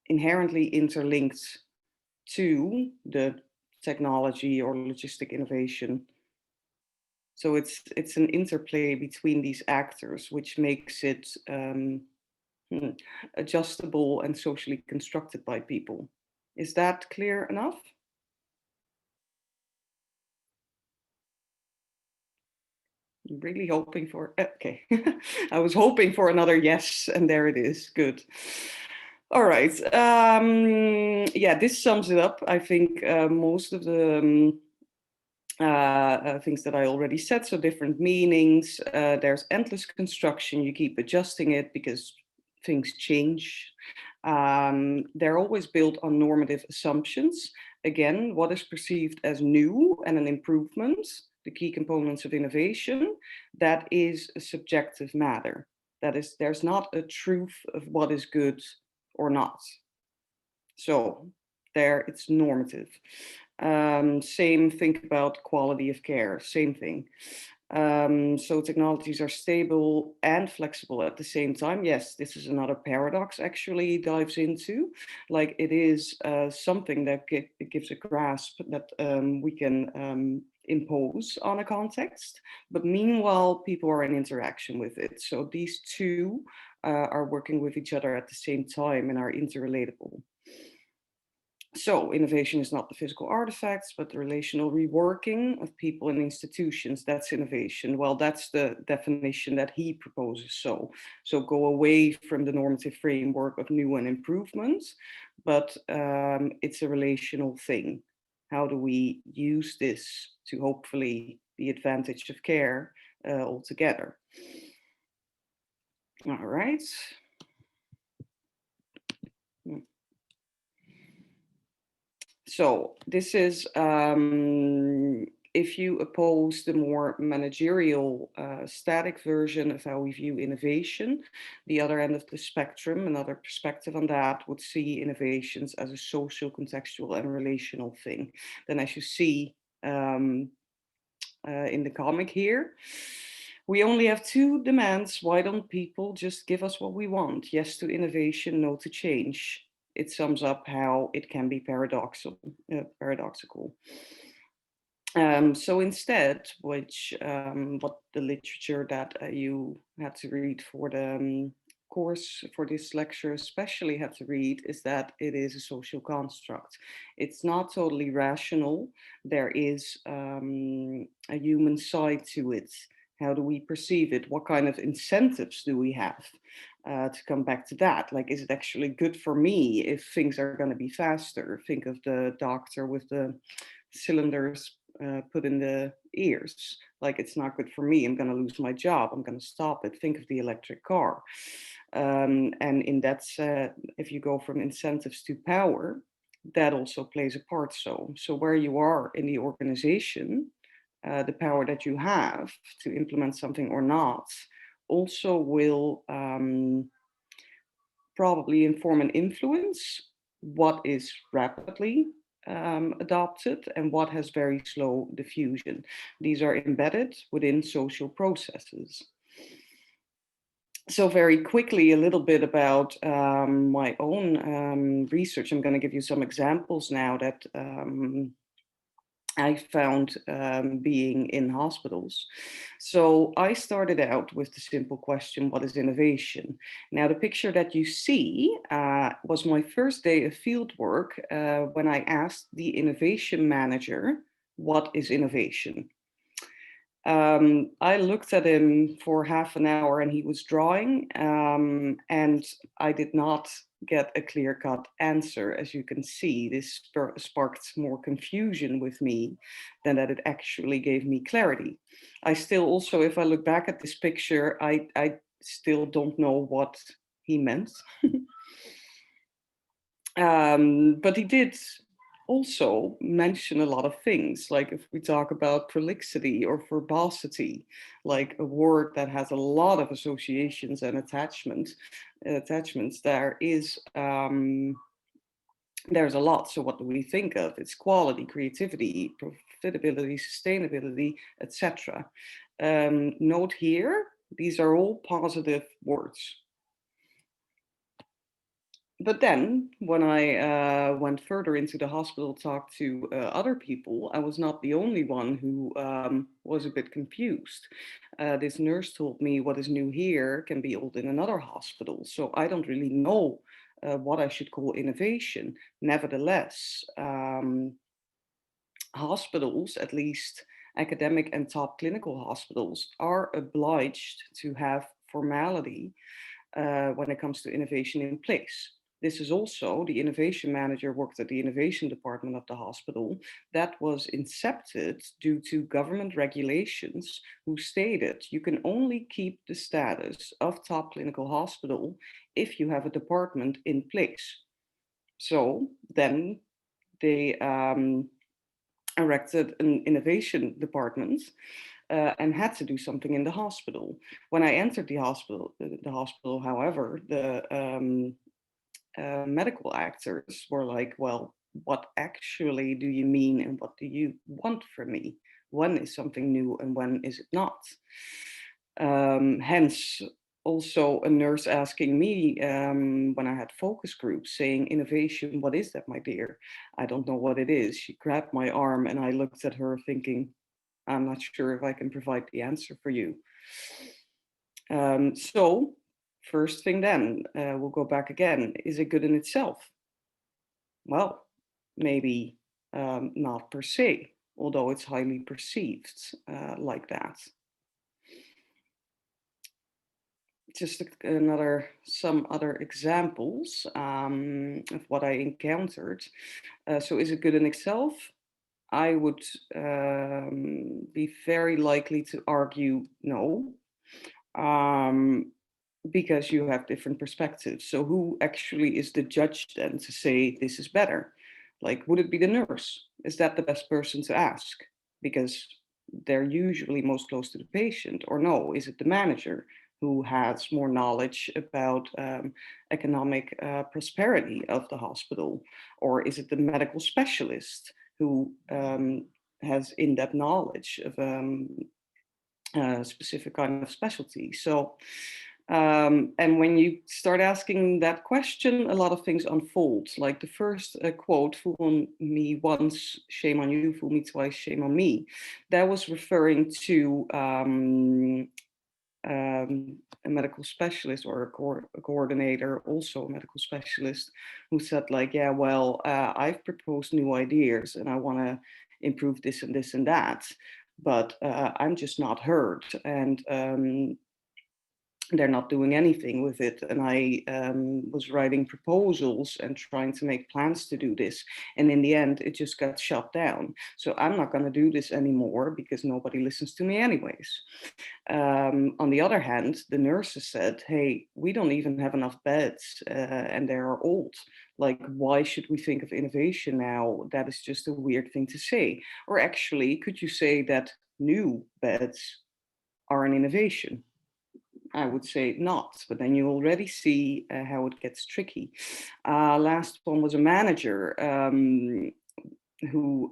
inherently interlinked to the technology or logistic innovation. So it's an interplay between these actors, which makes it adjustable and socially constructed by people. Is that clear enough? I'm really hoping for, okay. I was hoping for another yes, and there it is. Good. All right. Yeah, this sums it up. I think most of the things that I already said, so different meanings. There's endless construction. You keep adjusting it because things change. They're always built on normative assumptions. Again, what is perceived as new and an improvement, the key components of innovation, that is a subjective matter. That is, there's not a truth of what is good or not. So there, it's normative. Same, think about quality of care, same thing. So technologies are stable and flexible at the same time. Yes, this is another paradox actually dives into. Like it is something that it gives a grasp that we can impose on a context, but meanwhile, people are in interaction with it. So these two are working with each other at the same time and are interrelatable. So innovation is not the physical artifacts, but the relational reworking of people and institutions. That's innovation. Well, that's the definition that he proposes. So go away from the normative framework of new and improvements, but it's a relational thing. How do we use this to hopefully the advantage of care altogether? All right. So this is if you oppose the more managerial static version of how we view innovation, the other end of the spectrum, another perspective on that would see innovations as a social, contextual and relational thing. Then as you see in the comic here, we only have two demands. Why don't people just give us what we want? Yes to innovation, no to change. It sums up how it can be paradoxical. So instead, what the literature that you had to read for the course for this lecture especially had to read is that it is a social construct. It's not totally rational. There is a human side to it. How do we perceive it? What kind of incentives do we have? To come back to that, like, is it actually good for me if things are going to be faster? Think of the doctor with the cylinders put in the ears. Like, it's not good for me. I'm going to lose my job. I'm going to stop it. Think of the electric car. And in that, if you go from incentives to power, that also plays a part. So where you are in the organization, the power that you have to implement something or not also will probably inform and influence what is rapidly adopted and what has very slow diffusion. These are embedded within social processes. So very quickly, a little bit about my own research. I'm going to give you some examples now that I found being in hospitals. So I started out with the simple question, what is innovation? Now, the picture that you see was my first day of field work when I asked the innovation manager, what is innovation? I looked at him for half an hour and he was drawing, and I did not get a clear-cut answer. As you can see, this sparked more confusion with me than that it actually gave me clarity. I still also, if I look back at this picture, I still don't know what he meant. But he did also mention a lot of things, like if we talk about prolixity or verbosity, like a word that has a lot of associations and attachments, there is there's a lot. So what do we think of? It's quality, creativity, profitability, sustainability, etc. Note here, these are all positive words. But then when I went further into the hospital, talked to other people, I was not the only one who was a bit confused. This nurse told me what is new here can be old in another hospital. So I don't really know what I should call innovation. Nevertheless, hospitals, at least academic and top clinical hospitals, are obliged to have formality when it comes to innovation in place. This is also, the innovation manager worked at the innovation department of the hospital that was incepted due to government regulations who stated you can only keep the status of top clinical hospital if you have a department in place. So then they erected an innovation department and had to do something in the hospital. When I entered the hospital, however, the medical actors were like, well, what actually do you mean and what do you want from me? When is something new and when is it not? Hence, also a nurse asking me when I had focus groups saying, innovation, what is that, my dear? I don't know what it is. She grabbed my arm and I looked at her thinking, I'm not sure if I can provide the answer for you. So first thing then, we'll go back again. Is it good in itself? Well, maybe not per se, although it's highly perceived like that. Just some other examples of what I encountered. So is it good in itself? I would be very likely to argue no. Because you have different perspectives. So who actually is the judge then to say this is better? Like, would it be the nurse? Is that the best person to ask? Because they're usually most close to the patient. Or no, is it the manager who has more knowledge about economic prosperity of the hospital? Or is it the medical specialist who has in-depth knowledge of specific kind of specialty? So, and when you start asking that question, a lot of things unfold. Like the first quote, fool on me once, shame on you, fool me twice, shame on me. That was referring to a medical specialist or a coordinator, also a medical specialist, who said like, yeah, well, I've proposed new ideas and I want to improve this and this and that, but I'm just not heard. And they're not doing anything with it. And I was writing proposals and trying to make plans to do this. And in the end, it just got shut down. So I'm not going to do this anymore because nobody listens to me anyways. On the other hand, the nurses said, hey, we don't even have enough beds and they are old. Like, why should we think of innovation now? That is just a weird thing to say. Or actually, could you say that new beds are an innovation? I would say not, but then you already see how it gets tricky. Last one was a manager who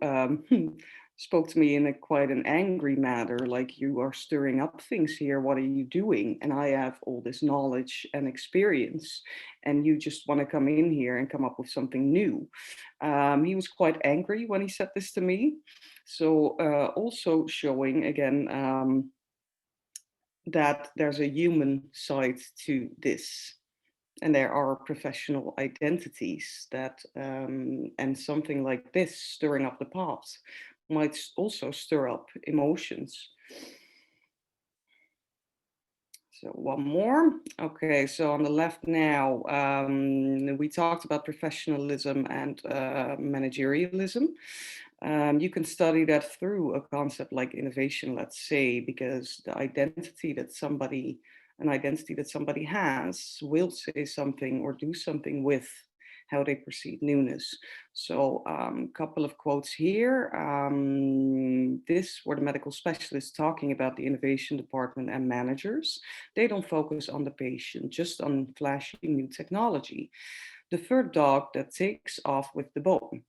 spoke to me in a quite an angry manner, like, you are stirring up things here. What are you doing? And I have all this knowledge and experience, and you just want to come in here and come up with something new. He was quite angry when he said this to me. So also showing again that there's a human side to this. And there are professional identities that, and something like this, stirring up the past, might also stir up emotions. So one more. Okay, so on the left now, we talked about professionalism and managerialism. You can study that through a concept like innovation, let's say, because the identity that somebody, an identity that somebody has, will say something or do something with how they perceive newness. So a couple of quotes here. This were the medical specialists talking about the innovation department and managers. They don't focus on the patient, just on flashy new technology. The third dog that takes off with the bone.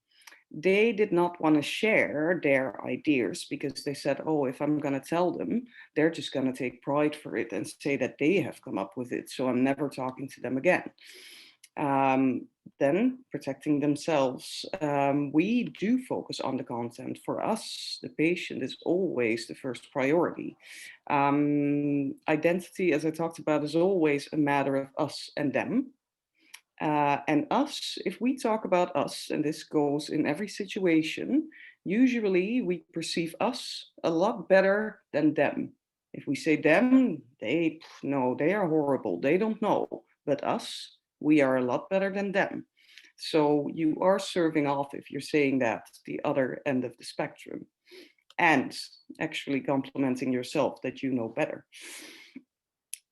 They did not want to share their ideas because they said, oh, if I'm going to tell them, they're just going to take pride for it and say that they have come up with it. So I'm never talking to them again. Then protecting themselves. We do focus on the content. For us, the patient is always the first priority. Identity, as I talked about, is always a matter of us and them. And us, if we talk about us, and this goes in every situation, usually we perceive us a lot better than them. If we say them, they no, they are horrible, they don't know. But us, we are a lot better than them. So you are serving off, if you're saying that, the other end of the spectrum, and actually complimenting yourself that you know better.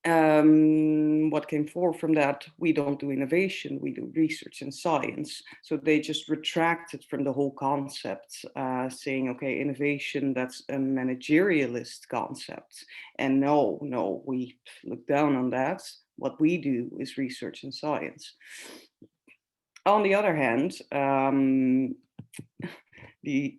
What came forward from that? We don't do innovation, we do research and science. So they just retracted from the whole concept, saying, okay, innovation, that's a managerialist concept. And no, we look down on that. What we do is research and science. On the other hand, the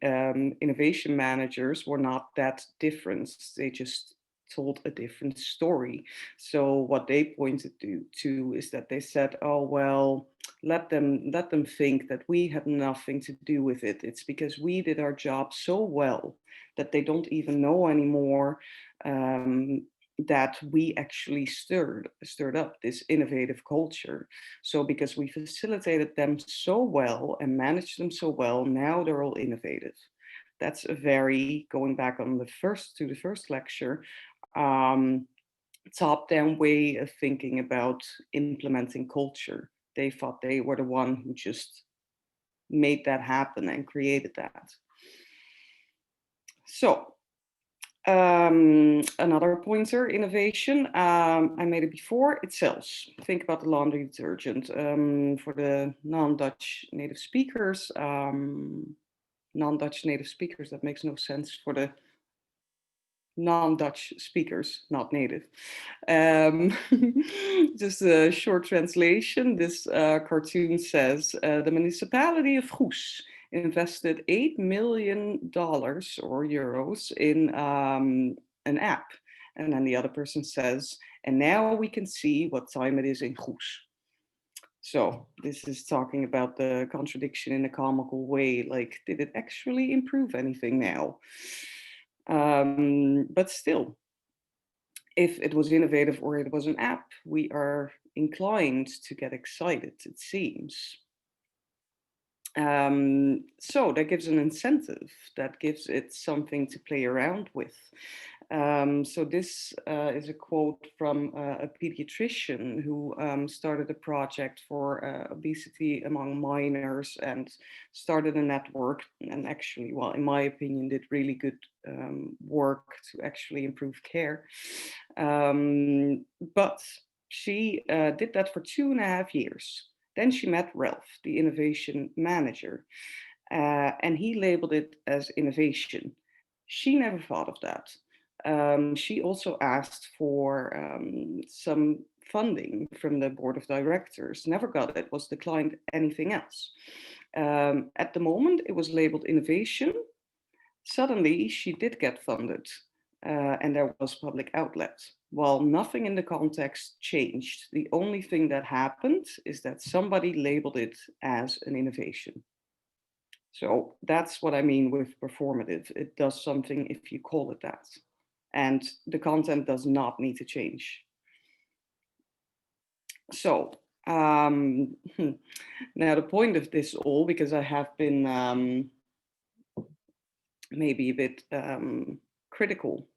innovation managers were not that different. They just told a different story. So what they pointed to is that they said, oh, well, let them think that we had nothing to do with it. It's because we did our job so well that they don't even know anymore that we actually stirred up this innovative culture. So because we facilitated them so well and managed them so well, now they're all innovative. That's a very, going back on the first lecture, top-down way of thinking about implementing culture. They thought they were the one who just made that happen and created that. So another pointer, innovation. I made it before, it sells. Think about the laundry detergent. For the non-Dutch native speakers, that makes no sense for the non-Dutch speakers, not native. Just a short translation. This cartoon says, the municipality of Goes invested $8 million or euros in an app. And then the other person says, and now we can see what time it is in Goes. So this is talking about the contradiction in a comical way. Like, did it actually improve anything now? But still, if it was innovative or it was an app, we are inclined to get excited, it seems. So that gives an incentive, that gives it something to play around with. So this is a quote from a pediatrician who started a project for obesity among minors and started a network, and actually, well, in my opinion, did really good work to actually improve care. But she did that for 2.5 years. Then she met Ralph, the innovation manager, and he labeled it as innovation. She never thought of that. She also asked for some funding from the board of directors, never got it, was declined anything else. At the moment, it was labeled innovation. Suddenly, she did get funded, and there was public outlet. Well, nothing in the context changed. The only thing that happened is that somebody labeled it as an innovation. So that's what I mean with performative. It does something if you call it that. And the content does not need to change. So now the point of this all, because I have been maybe a bit critical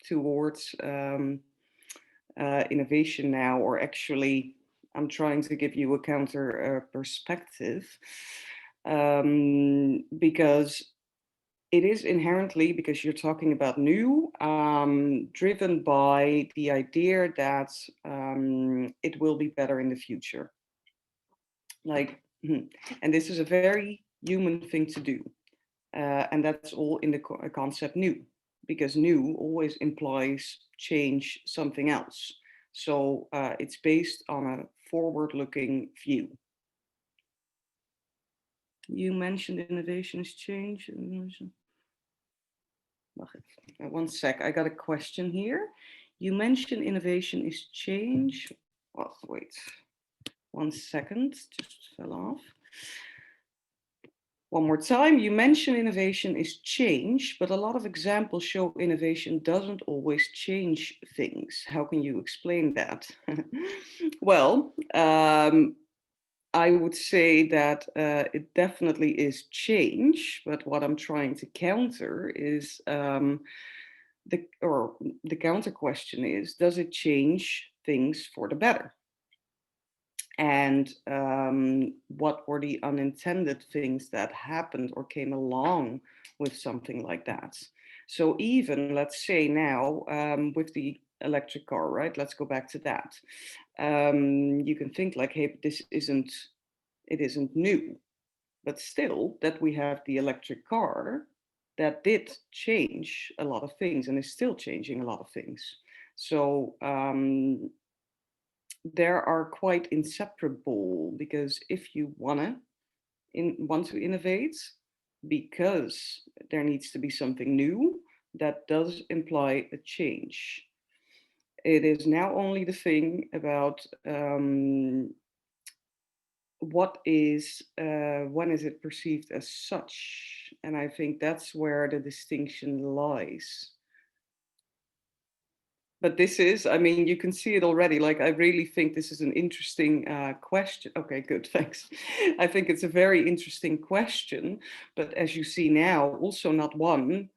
towards innovation now, or actually I'm trying to give you a counter perspective, because it is inherently, because you're talking about new, driven by the idea that it will be better in the future. Like, and this is a very human thing to do. And that's all in the concept new, because new always implies change something else. So it's based on a forward-looking view. You mentioned innovation is change. One sec, I got a question here. You mentioned innovation is change. Oh, wait, 1 second, just fell off. One more time, you mentioned innovation is change, but a lot of examples show innovation doesn't always change things. How can you explain that? Well, I would say that it definitely is change, but what I'm trying to counter is the counter question is, does it change things for the better? And what were the unintended things that happened or came along with something like that? So even, let's say now, with the electric car, right? Let's go back to that. You can think like, hey, it isn't new, but still that we have the electric car, that did change a lot of things and is still changing a lot of things. So there are quite inseparable, because if you want to innovate, because there needs to be something new, that does imply a change. It is now only the thing about what is when is it perceived as such, and I think that's where the distinction lies. But this is, I mean, you can see it already. Like, I really think this is an interesting question. Okay, good, thanks. I think it's a very interesting question, but as you see now, also not one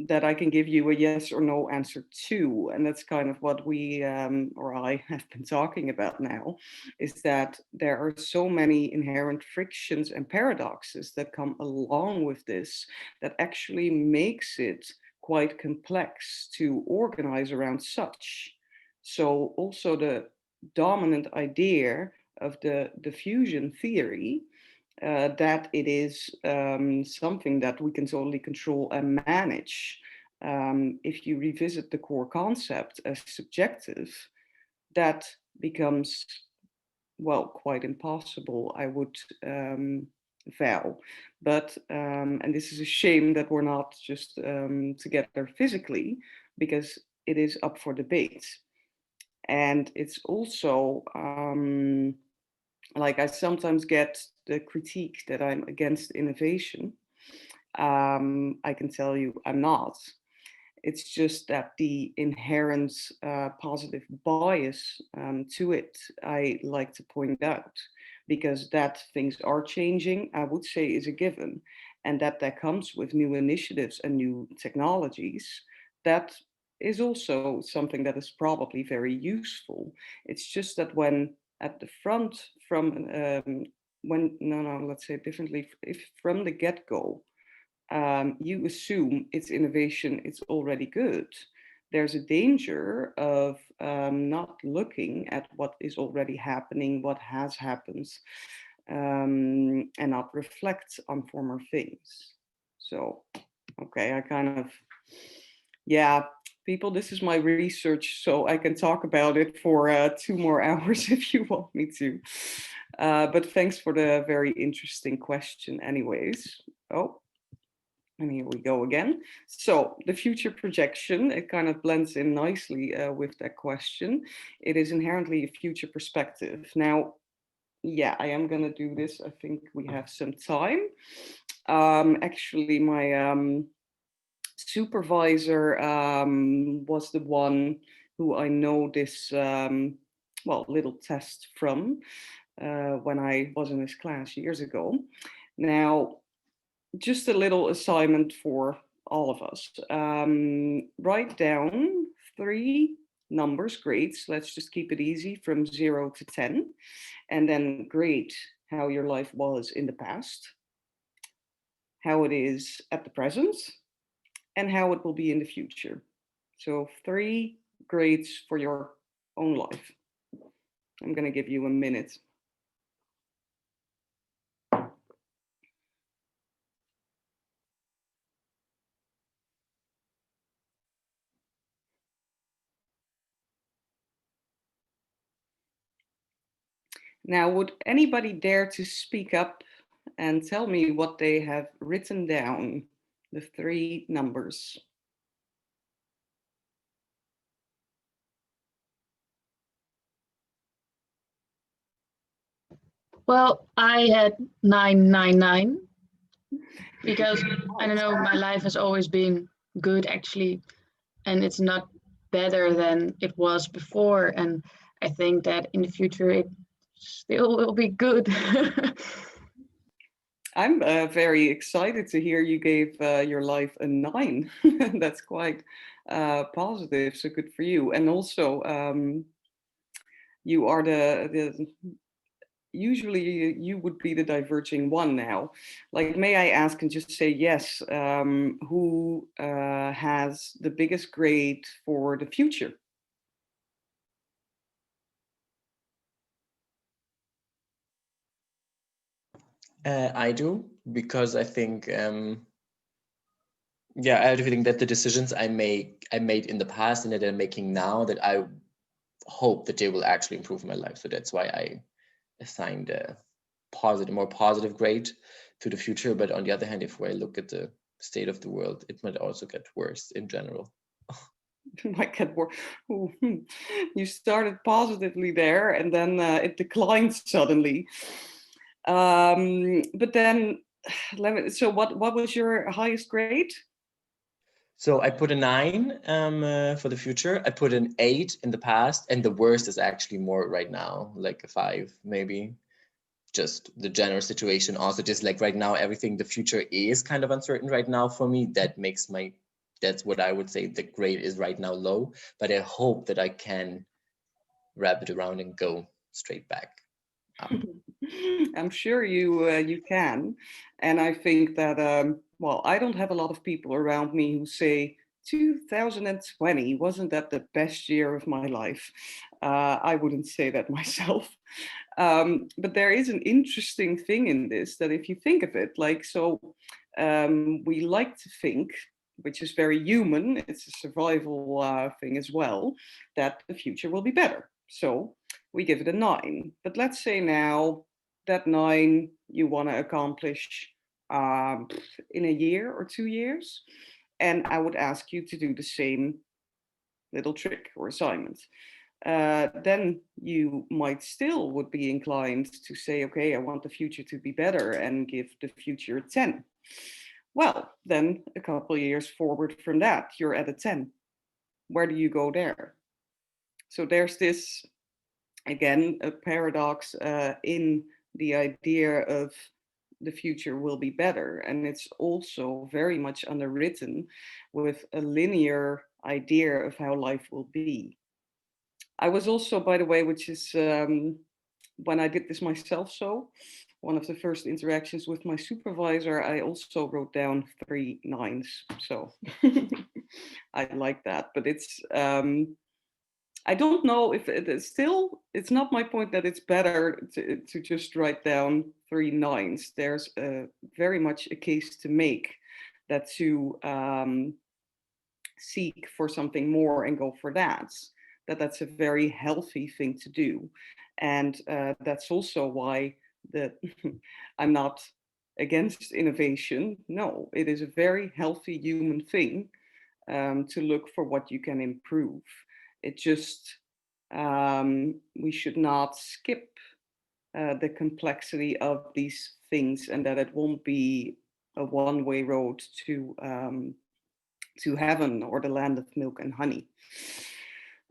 that I can give you a yes or no answer to. And that's kind of what we, or I have been talking about now, is that there are so many inherent frictions and paradoxes that come along with this that actually makes it quite complex to organize around such. So also the dominant idea of the diffusion theory, that it is something that we can totally control and manage. If you revisit the core concept as subjective, that becomes, well, quite impossible, I would vow. But, and this is a shame that we're not just together physically, because it is up for debate. And it's also, like, I sometimes get the critique that I'm against innovation. I can tell you I'm not. It's just that the inherent positive bias to it, I like to point out, because that things are changing, I would say, is a given. And that comes with new initiatives and new technologies. That is also something that is probably very useful. It's just that when at the front, from no, let's say it differently, if from the get-go you assume it's innovation, it's already good, there's a danger of not looking at what is already happening, what has happened, and not reflect on former things. So, okay, I kind of, yeah, people, this is my research, so I can talk about it for 2 more hours if you want me to. But thanks for the very interesting question anyways. Oh, and here we go again. So the future projection, it kind of blends in nicely with that question. It is inherently a future perspective. Now, yeah, I am going to do this. I think we have some time. Actually, my supervisor was the one who I know this, well, little test from when I was in his class years ago. Now, just a little assignment for all of us. Write down 3 numbers, grades. Let's just keep it easy from 0 to 10, and then grade how your life was in the past, how it is at the present, and how it will be in the future. So 3 grades for your own life. I'm going to give you a minute. Now, would anybody dare to speak up and tell me what they have written down, the 3 numbers? Well, I had 999 because I don't know, my life has always been good actually, and it's not better than it was before. And I think that in the future it still will be good. I'm very excited to hear you gave your life a 9. That's quite positive, so good for you. And also, you are the usually you would be the diverging one now. Like, may I ask and just say yes, who has the biggest grade for the future? I do, because I think, yeah, I have a feeling that the decisions I made in the past and that I'm making now, that I hope that they will actually improve my life. So that's why I assigned a more positive grade to the future. But on the other hand, if I look at the state of the world, it might also get worse in general. Might get worse. You started positively there, and then it declined suddenly. But then, so what was your highest grade? So I put a 9 for the future. I put an 8 in the past, and the worst is actually more right now, like a 5 maybe. Just the general situation. Also, just like right now, everything, the future is kind of uncertain right now for me. That's what I would say the grade is right now low. But I hope that I can wrap it around and go straight back up. I'm sure you can, and I think that well, I don't have a lot of people around me who say 2020 wasn't that the best year of my life. I wouldn't say that myself. But there is an interesting thing in this, that if you think of it, like, so we like to think, which is very human, it's a survival thing as well, that the future will be better. So we give it a 9. But let's say now that 9 you want to accomplish in a year or 2 years. And I would ask you to do the same little trick or assignment. Then you might still would be inclined to say, okay, I want the future to be better, and give the future a 10. Well, then a couple of years forward from that, you're at a 10. Where do you go there? So there's this, again, a paradox in the idea of the future will be better. And it's also very much underwritten with a linear idea of how life will be. I was also, by the way, which is when I did this myself, so one of the first interactions with my supervisor, I also wrote down 3 9s. So I like that. But it's, I don't know if it is still, it's not my point that it's better to just write down 3 9s. There's very much a case to make that to seek for something more and go for that, that's a very healthy thing to do. And that's also why I'm not against innovation. No, it is a very healthy human thing to look for what you can improve. It just, we should not skip the complexity of these things, and that it won't be a one-way road to heaven or the land of milk and honey.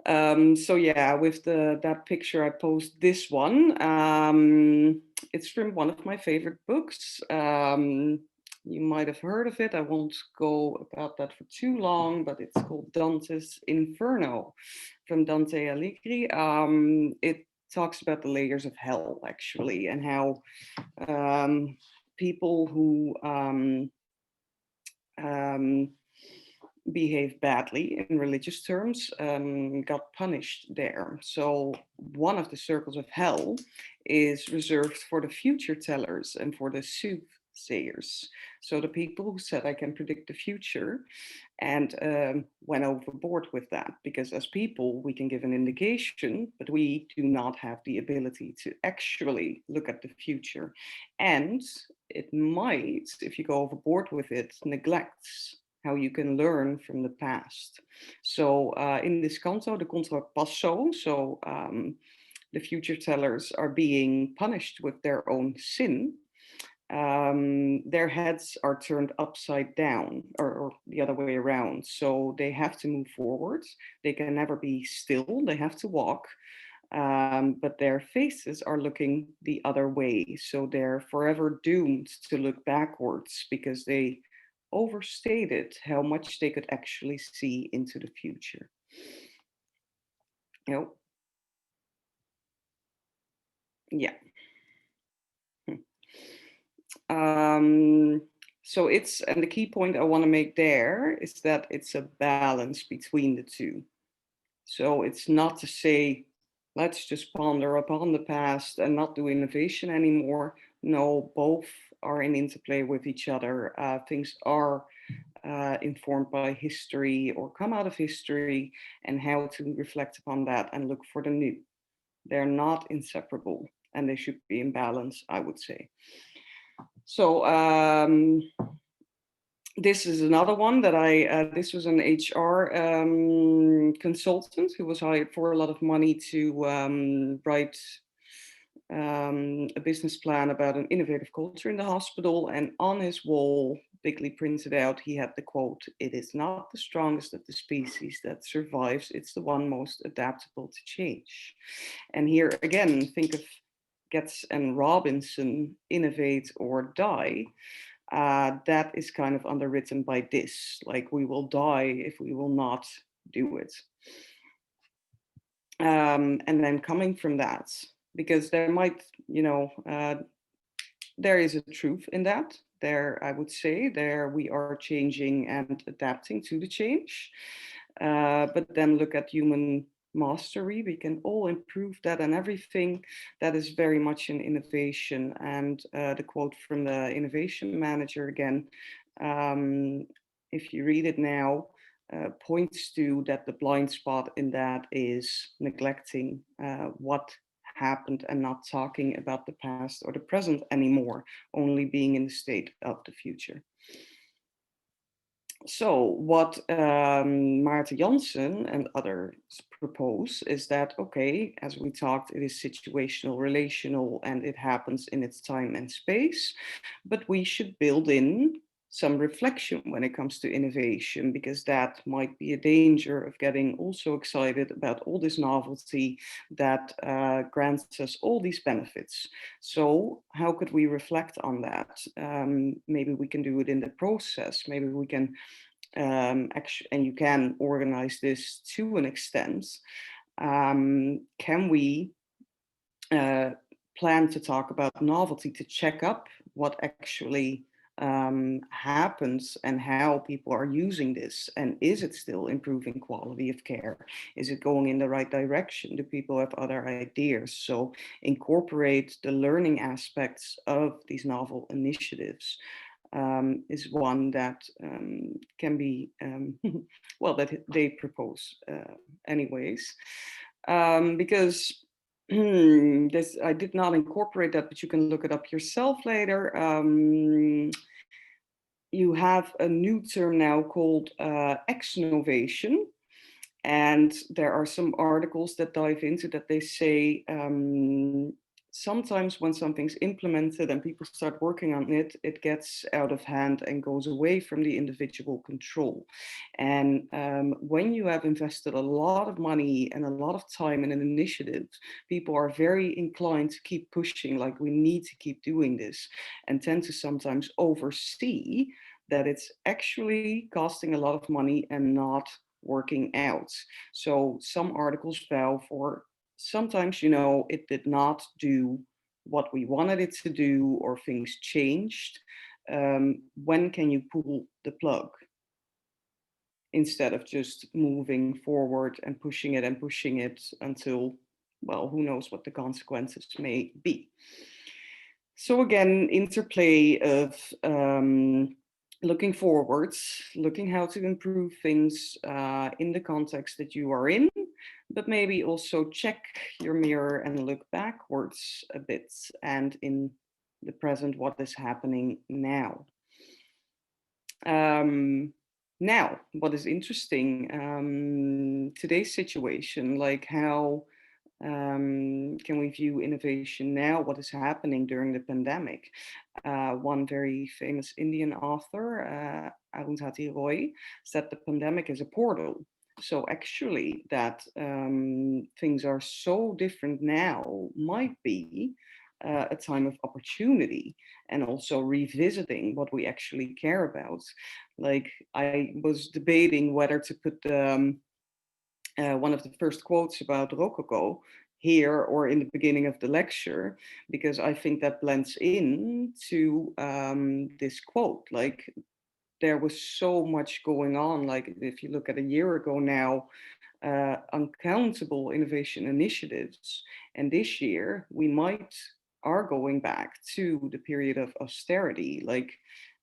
So yeah, with that picture, I post this one. It's from one of my favorite books. You might have heard of it. I won't go about that for too long, but it's called Dante's Inferno from Dante Alighieri. It talks about the layers of hell, actually, and how people who behave badly in religious terms got punished there. So one of the circles of hell is reserved for the future tellers and for the soothsayers. So the people who said, I can predict the future, and went overboard with that, because as people we can give an indication, but we do not have the ability to actually look at the future. And it might, if you go overboard with it, neglects how you can learn from the past. So in this canto, the contrapasso, so the future tellers are being punished with their own sin. Their heads are turned upside down, or the other way around. So they have to move forward. They can never be still. They have to walk. But their faces are looking the other way. So they're forever doomed to look backwards, because they overstated how much they could actually see into the future. You know? Yeah. So it's, and the key point I want to make there is that it's a balance between the two. So it's not to say, let's just ponder upon the past and not do innovation anymore. No, both are in interplay with each other. Things are informed by history or come out of history, and how to reflect upon that and look for the new. They're not inseparable, and they should be in balance, I would say. So this is another one that this was an HR consultant who was hired for a lot of money to write a business plan about an innovative culture in the hospital. And on his wall, bigly printed out, he had the quote, "It is not the strongest of the species that survives, it's the one most adaptable to change." And here again, think of Getz and Robinson, innovate or die. That is kind of underwritten by this, like, we will die if we will not do it. And then coming from that, because there might, there is a truth in that. There, I would say, there we are changing and adapting to the change. But then look at human mastery. We can all improve that, and everything that is very much in innovation. And the quote from the innovation manager again, if you read it now, points to that the blind spot in that is neglecting what happened and not talking about the past or the present anymore, only being in the state of the future. So what Maarten Jansen and others propose is that, okay, as we talked, it is situational, relational, and it happens in its time and space, but we should build in some reflection when it comes to innovation, because that might be a danger of getting also excited about all this novelty that grants us all these benefits. So how could we reflect on that? Maybe we can do it in the process. Maybe we can actually, and you can organize this to an extent. Can we plan to talk about novelty, to check up what actually happens and how people are using this, and is it still improving quality of care? Is it going in the right direction? Do people have other ideas? So incorporate the learning aspects of these novel initiatives. is one that can be, well, that they propose anyways. Because this, I did not incorporate that, but you can look it up yourself later. You have a new term now called exnovation. And there are some articles that dive into that. They say sometimes when something's implemented and people start working on it, it gets out of hand and goes away from the individual control. And when you have invested a lot of money and a lot of time in an initiative, people are very inclined to keep pushing, like we need to keep doing this, and tend to sometimes oversee that it's actually costing a lot of money and not working out. So some articles fell for sometimes, it did not do what we wanted it to do, or things changed. When can you pull the plug instead of just moving forward and pushing it until, well, who knows what the consequences may be. So again, interplay of looking forwards, looking how to improve things in the context that you are in, but maybe also check your mirror and look backwards a bit, and in the present, what is happening now. Now, what is interesting, today's situation, like how can we view innovation now? What is happening during the pandemic? One very famous Indian author, Arundhati Roy, said the pandemic is a portal. So actually that things are so different now might be a time of opportunity, and also revisiting what we actually care about. Like, I was debating whether to put one of the first quotes about Rococo here or in the beginning of the lecture, because I think that blends in to this quote. Like, there was so much going on. Like, if you look at a year ago now, uncountable innovation initiatives. And this year, we are going back to the period of austerity, like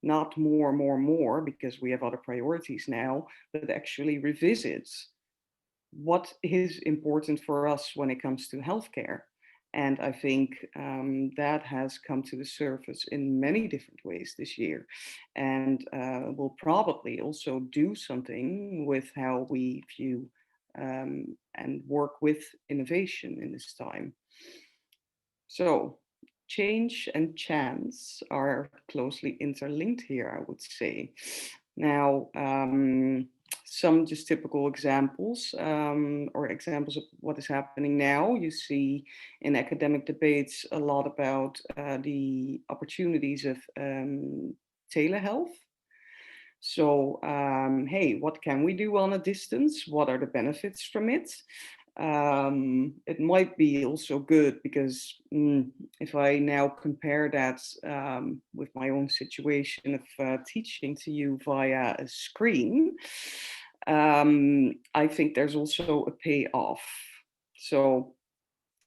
not more, because we have other priorities now, but actually revisit what is important for us when it comes to healthcare. And I think that has come to the surface in many different ways this year, and will probably also do something with how we view and work with innovation in this time. So change and chance are closely interlinked here, I would say. Now, some just typical examples, or examples of what is happening now. You see in academic debates a lot about the opportunities of telehealth. So, hey, what can we do on a distance? What are the benefits from it? It might be also good because if I now compare that with my own situation of teaching to you via a screen, I think there's also a payoff. So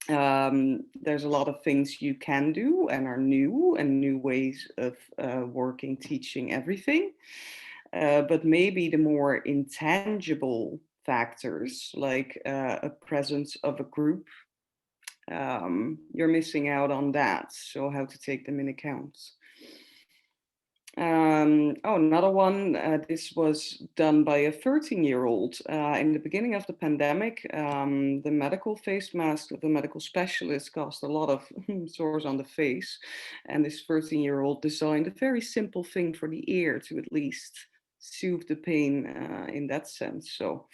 there's a lot of things you can do and are new, and new ways of working, teaching, everything. But maybe the more intangible factors, like a presence of a group, you're missing out on that. So how to take them in account. Another one, this was done by a 13-year-old. In the beginning of the pandemic, the medical face mask of the medical specialist caused a lot of sores on the face. And this 13-year-old designed a very simple thing for the ear to at least soothe the pain in that sense. So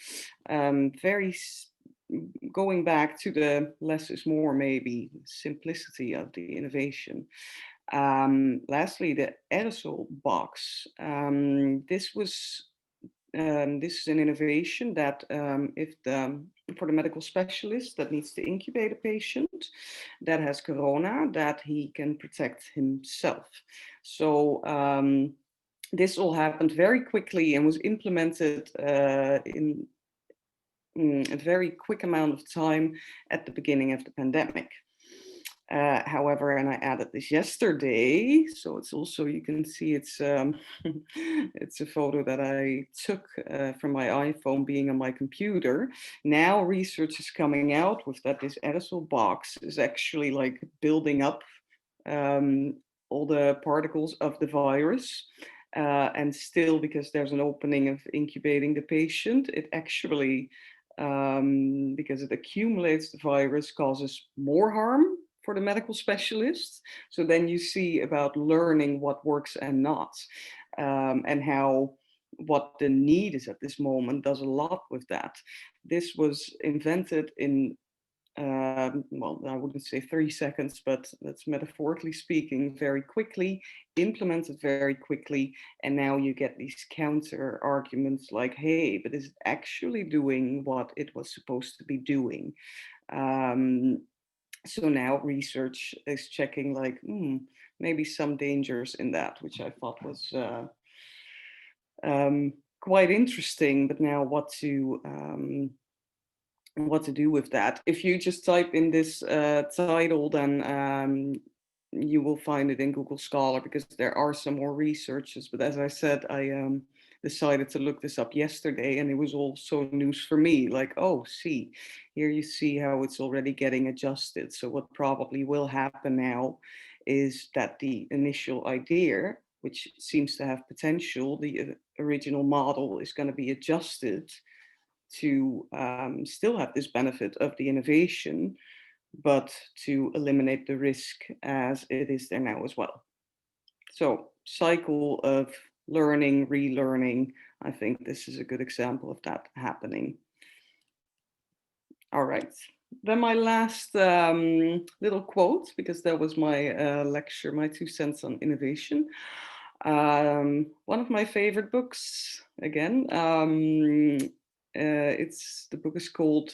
going back to the less is more, maybe simplicity of the innovation. Lastly, the aerosol box. This is an innovation that for the medical specialist that needs to incubate a patient that has corona, that he can protect himself. So this all happened very quickly and was implemented in a very quick amount of time at the beginning of the pandemic. However, and I added this yesterday, so it's also, you can see it's it's a photo that I took from my iPhone being on my computer. Now research is coming out with that this aerosol box is actually like building up all the particles of the virus. And still, because there's an opening of incubating the patient, it actually, because it accumulates the virus, causes more harm for the medical specialists. So then you see about learning what works and not, and how what the need is at this moment does a lot with that. This was invented in well, I wouldn't say 3 seconds, but that's metaphorically speaking, very quickly, implemented very quickly. And now you get these counter arguments like, hey, but is it actually doing what it was supposed to be doing? So now research is checking like, maybe some dangers in that, which I thought was quite interesting. But now what to do with that. If you just type in this title, then you will find it in Google Scholar, because there are some more researches. But as I said, I decided to look this up yesterday, and it was also news for me. Like, oh, see, here you see how it's already getting adjusted. So what probably will happen now is that the initial idea, which seems to have potential, the original model, is going to be adjusted to still have this benefit of the innovation, but to eliminate the risk as it is there now as well. So cycle of learning, relearning, I think this is a good example of that happening. All right. Then my last little quote, because that was my lecture, my 2 cents on innovation. One of my favorite books, again, the book is called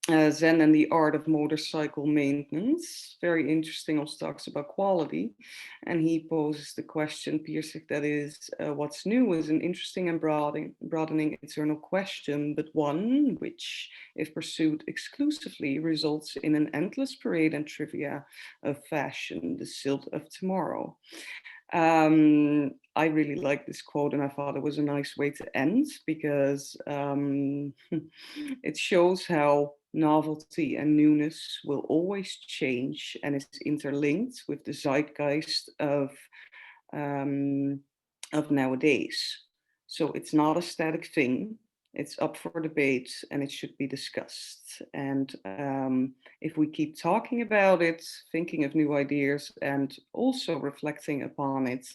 Zen and the Art of Motorcycle Maintenance. Very interesting, also talks about quality. And he poses the question, Pirsig, that is, what's new is an interesting and broadening eternal question, but one which, if pursued exclusively, results in an endless parade and trivia of fashion, the silt of tomorrow. I really like this quote, and I thought it was a nice way to end, because it shows how novelty and newness will always change and is interlinked with the zeitgeist of nowadays. So it's not a static thing. It's up for debate, and it should be discussed. And if we keep talking about it, thinking of new ideas, and also reflecting upon it,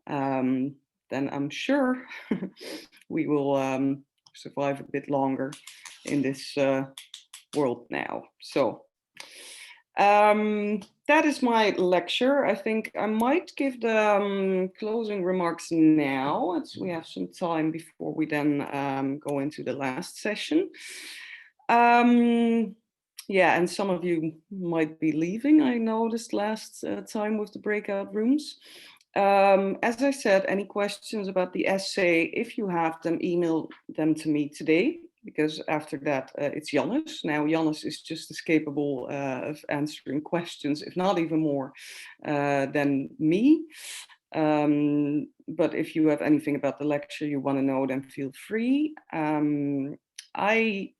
then I'm sure we will survive a bit longer in this world now. So that is my lecture. I think I might give the closing remarks now, as we have some time before we then go into the last session. Yeah, and some of you might be leaving, I noticed last time with the breakout rooms. As I said, any questions about the essay, if you have them, email them to me today, because after that it's Jannes. Now Jannes is just as capable of answering questions, if not even more, than me. But if you have anything about the lecture you want to know, then feel free. I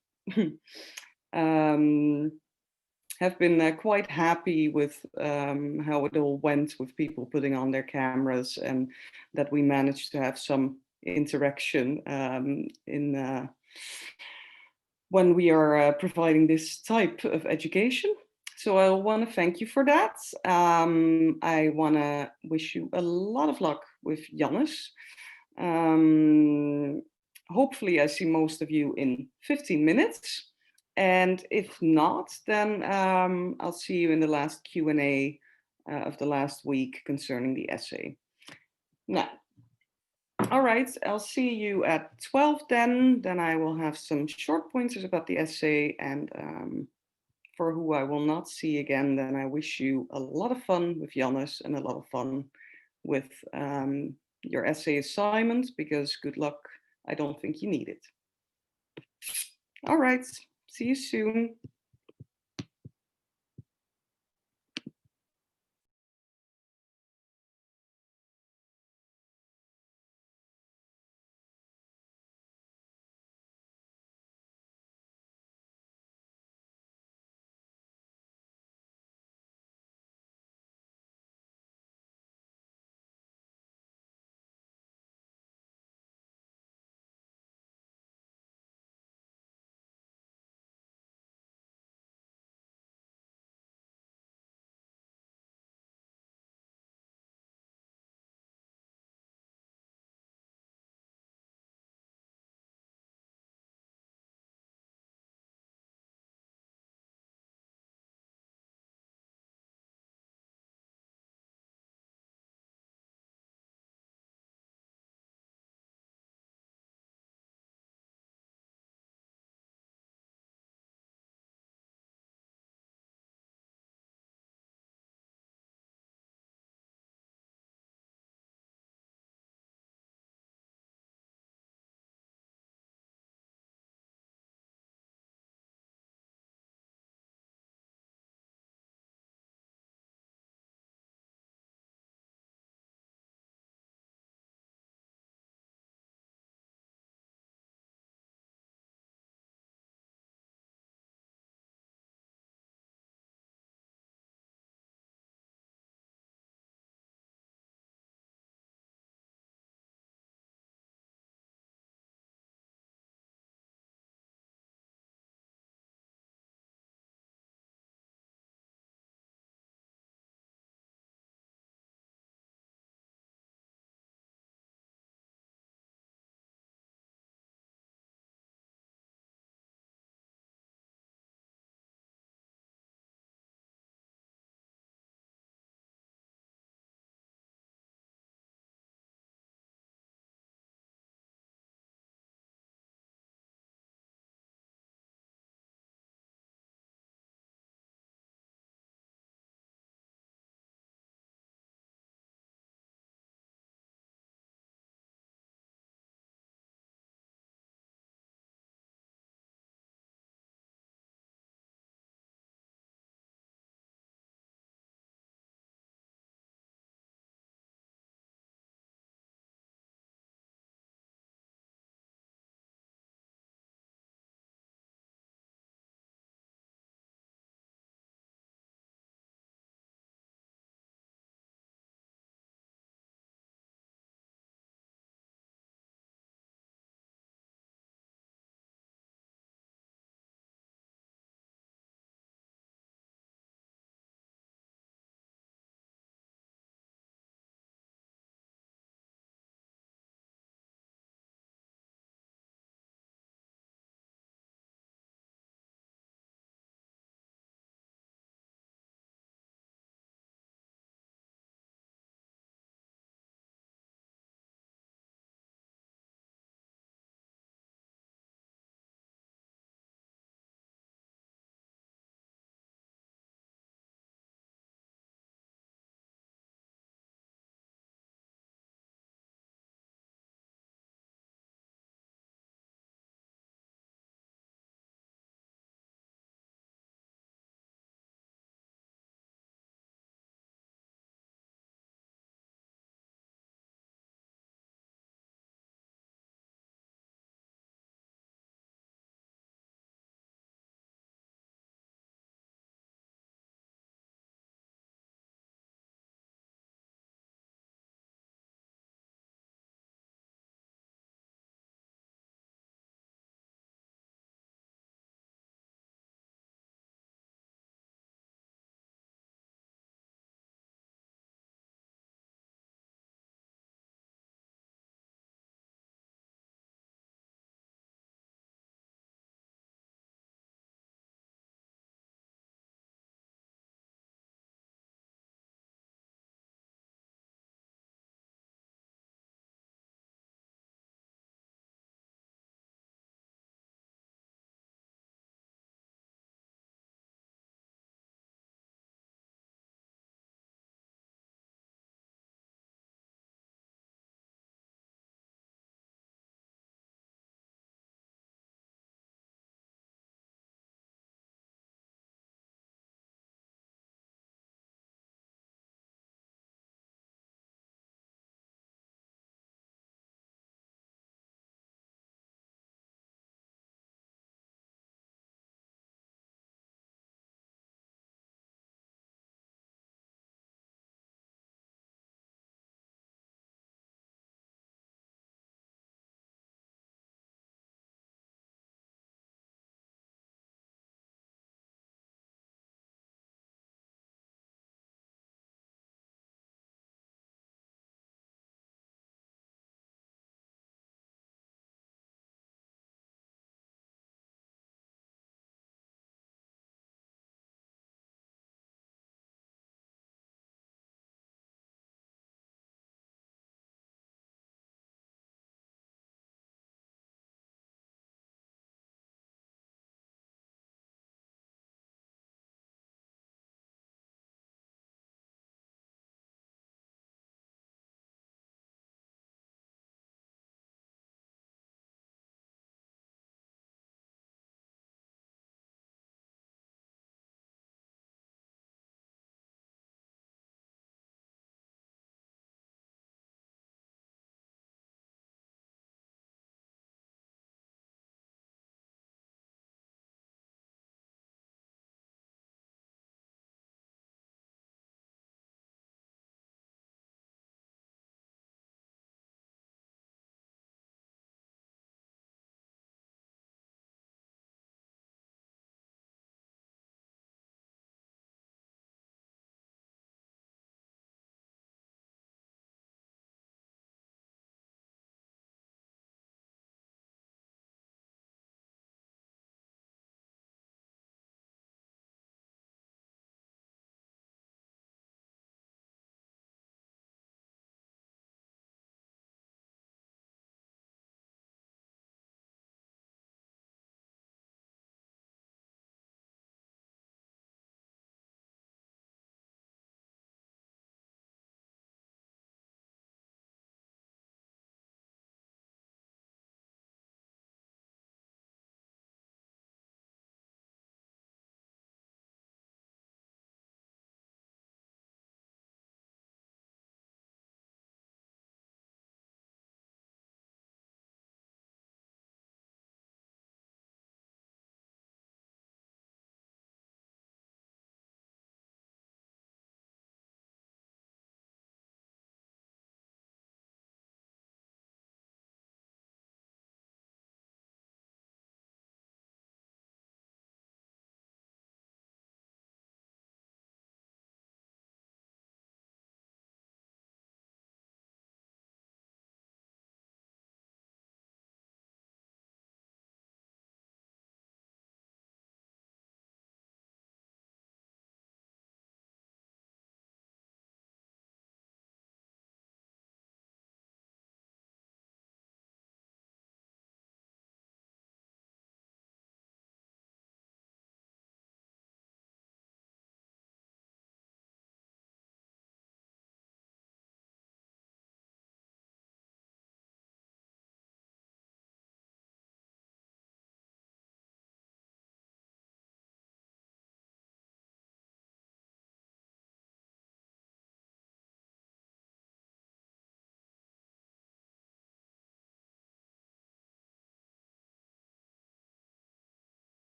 have been quite happy with how it all went, with people putting on their cameras, and that we managed to have some interaction in when we are providing this type of education. So I want to thank you for that. I want to wish you a lot of luck with Jannes. Hopefully I see most of you in 15 minutes. And if not, then I'll see you in the last Q&A of the last week concerning the essay. Now, all right, I'll see you at 12 then. Then I will have some short pointers about the essay, and for who I will not see again, then I wish you a lot of fun with Jannes and a lot of fun with your essay assignment, because good luck, I don't think you need it. All right, see you soon.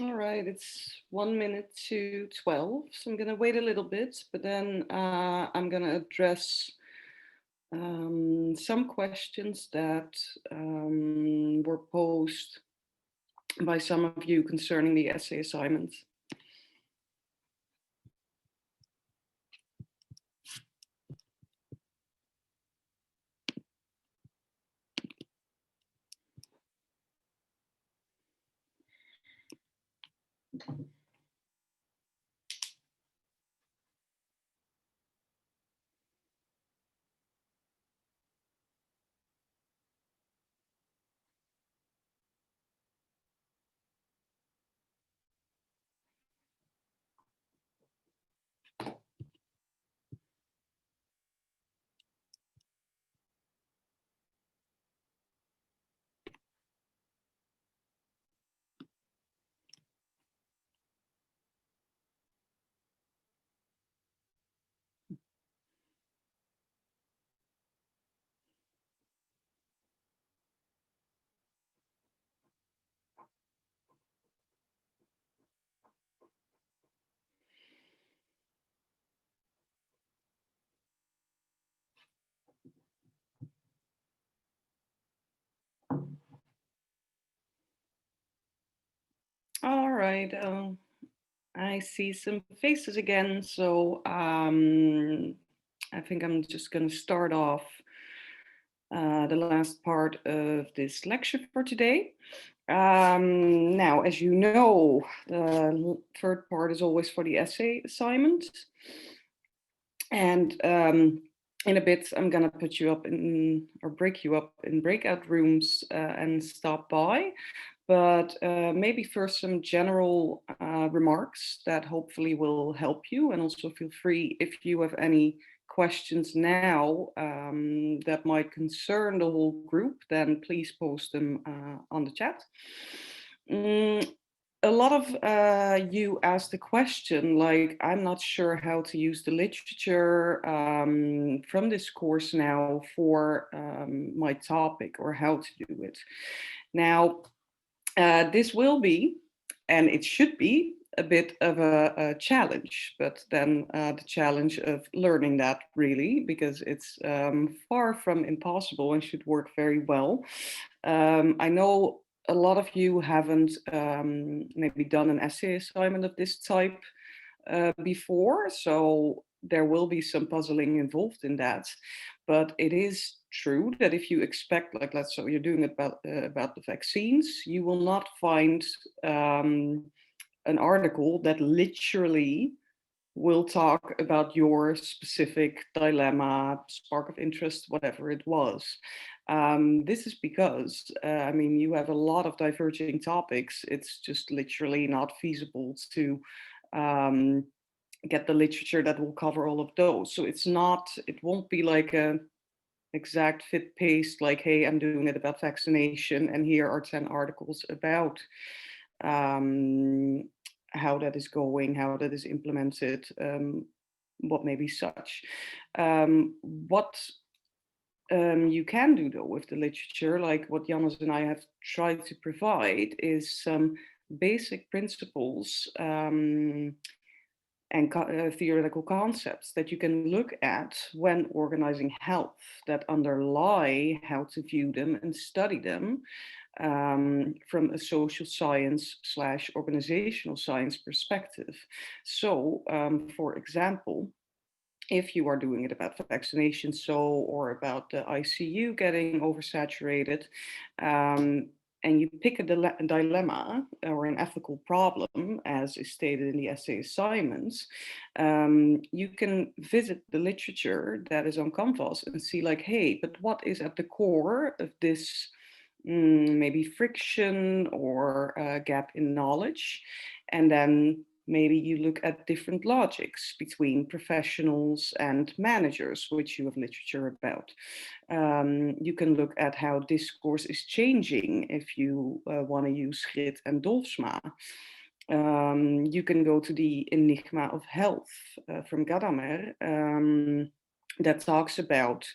All right, it's 1 minute to 12, so I'm gonna wait a little bit, but then I'm gonna address some questions that were posed by some of you concerning the essay assignments. All right, I see some faces again, so I think I'm just going to start off the last part of this lecture for today. Now, as you know, the third part is always for the essay assignment. And in a bit, I'm going to put you up in, or break you up in breakout rooms and stop by. But maybe first some general remarks that hopefully will help you, and also feel free if you have any questions now that might concern the whole group, then please post them on the chat. A lot of you asked the question, like, I'm not sure how to use the literature from this course now for my topic, or how to do it. Now, this will be, and it should be, a bit of a challenge, but then the challenge of learning that, really, because it's far from impossible and should work very well. I know a lot of you haven't maybe done an essay assignment of this type before, so there will be some puzzling involved in that. But it is true that if you expect, like, let's say you're doing it about the vaccines, you will not find an article that literally will talk about your specific dilemma, spark of interest, whatever it was. This is because, I mean, you have a lot of diverging topics. It's just literally not feasible to get the literature that will cover all of those. So it's not, it won't be like a exact fit paste, like, hey, I'm doing it about vaccination and here are 10 articles about how that is going, how that is implemented, what may be such. What you can do though with the literature, like what Jannes and I have tried to provide, is some basic principles and theoretical concepts that you can look at when organizing health, that underlie how to view them and study them from a social science / organizational science perspective. So, for example, if you are doing it about vaccination, or about the ICU getting oversaturated, and you pick a dilemma or an ethical problem, as is stated in the essay assignments, you can visit the literature that is on Canvas and see, like, hey, but what is at the core of this maybe friction or gap in knowledge? And then maybe you look at different logics between professionals and managers, which you have literature about. You can look at how discourse is changing if you want to use Grit and Dolfsma. You can go to the Enigma of Health from Gadamer, that talks about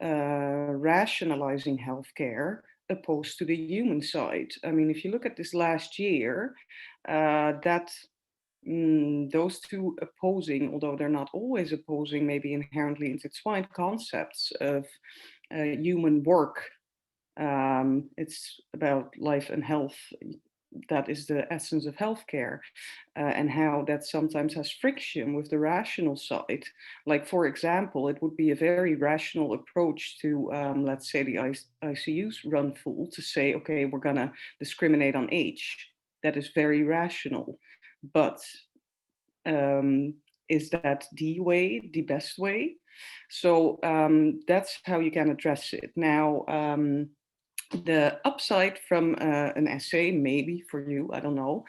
rationalizing healthcare opposed to the human side. I mean, if you look at this last year, that those two opposing, although they're not always opposing, maybe inherently intertwined concepts of human work. It's about life and health. That is the essence of healthcare, and how that sometimes has friction with the rational side. Like, for example, it would be a very rational approach to, let's say, the ICUs run full, to say, okay, we're going to discriminate on age. That is very rational. But is that the way, the best way? So that's how you can address it. Now, the upside from an essay, maybe for you, I don't know,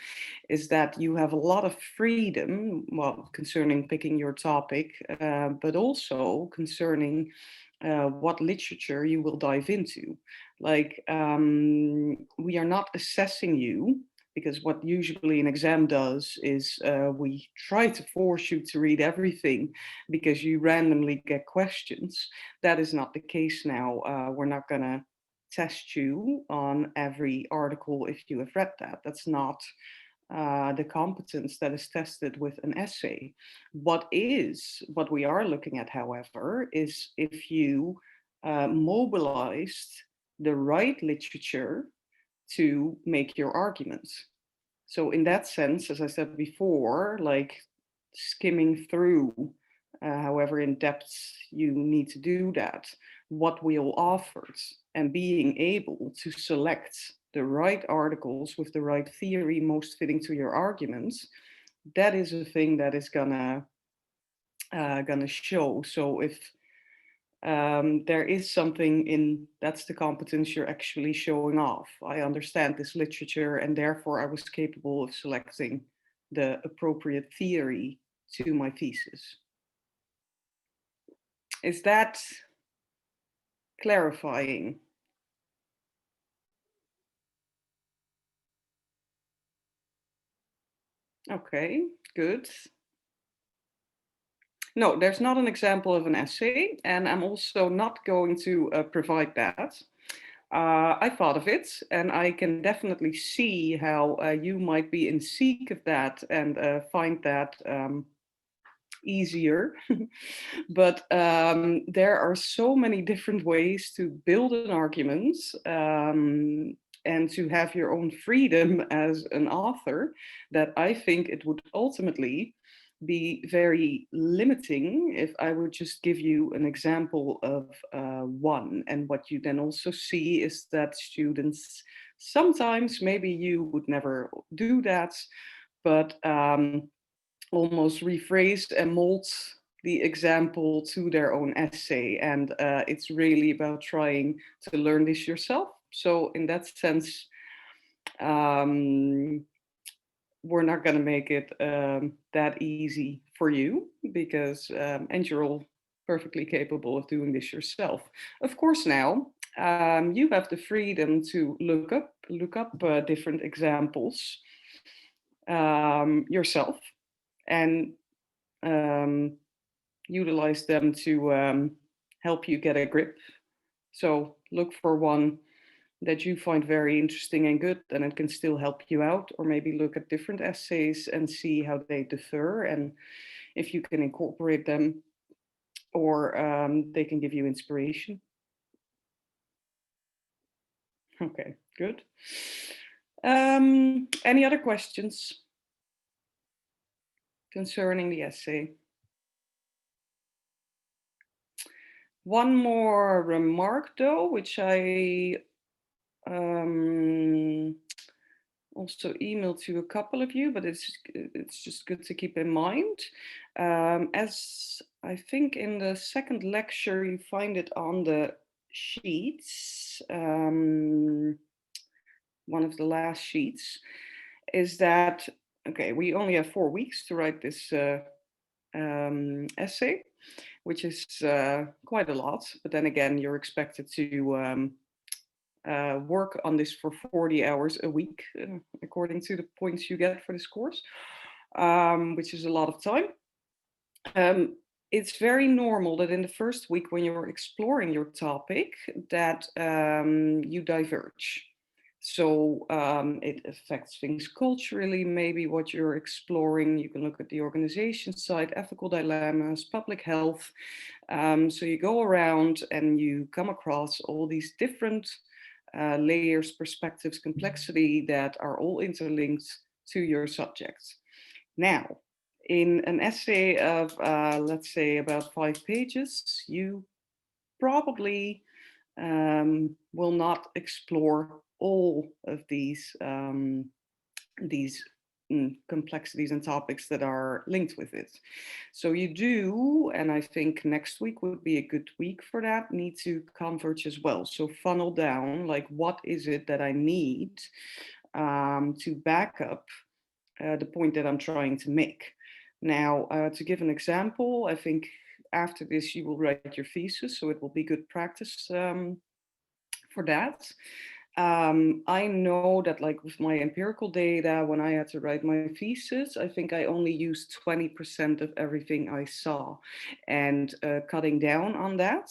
is that you have a lot of freedom, well, concerning picking your topic, but also concerning what literature you will dive into. Like, we are not assessing you, because what usually an exam does is we try to force you to read everything because you randomly get questions. That is not the case now. We're not going to test you on every article if you have read that. That's not the competence that is tested with an essay. What we are looking at, however, is if you mobilized the right literature to make your arguments. So in that sense, as I said before, like skimming through, however in depth you need to do that, what we all offered, and being able to select the right articles with the right theory most fitting to your arguments, that is a thing that is gonna show. So if there is something in, that's the competence you're actually showing off. I understand this literature, and therefore I was capable of selecting the appropriate theory to my thesis. Is that clarifying? Okay, good. No, there's not an example of an essay, and I'm also not going to provide that. I thought of it, and I can definitely see how you might be in seek of that and find that easier. But there are so many different ways to build an argument and to have your own freedom as an author, that I think it would ultimately be very limiting if I would just give you an example of one. And what you then also see is that students sometimes, maybe you would never do that, but almost rephrase and mold the example to their own essay. And it's really about trying to learn this yourself. So in that sense, we're not going to make it that easy for you, because and you're all perfectly capable of doing this yourself. Of course, now you have the freedom to look up different examples yourself, and utilize them to help you get a grip. So look for one that you find very interesting and good, and it can still help you out. Or maybe look at different essays and see how they differ, and if you can incorporate them, or they can give you inspiration. Okay, good. Any other questions concerning the essay? One more remark, though, which I also emailed to a couple of you, but it's just good to keep in mind. As I think in the second lecture, you find it on the sheets, one of the last sheets, is that, okay, we only have 4 weeks to write this essay, which is quite a lot. But then again, you're expected to work on this for 40 hours a week, according to the points you get for this course, which is a lot of time. It's very normal that in the first week, when you're exploring your topic, that you diverge. So it affects things culturally, maybe what you're exploring. You can look at the organization side, ethical dilemmas, public health. So you go around and you come across all these different layers, perspectives, complexity that are all interlinked to your subject. Now, in an essay of, let's say, about 5 pages, you probably will not explore all of these complexities and topics that are linked with it. So you do, and I think next week would be a good week for that, need to converge as well. So funnel down, like what is it that I need to back up the point that I'm trying to make. Now, to give an example, I think after this you will write your thesis, so it will be good practice for that. I know that like with my empirical data, when I had to write my thesis, I think I only used 20% of everything I saw. And cutting down on that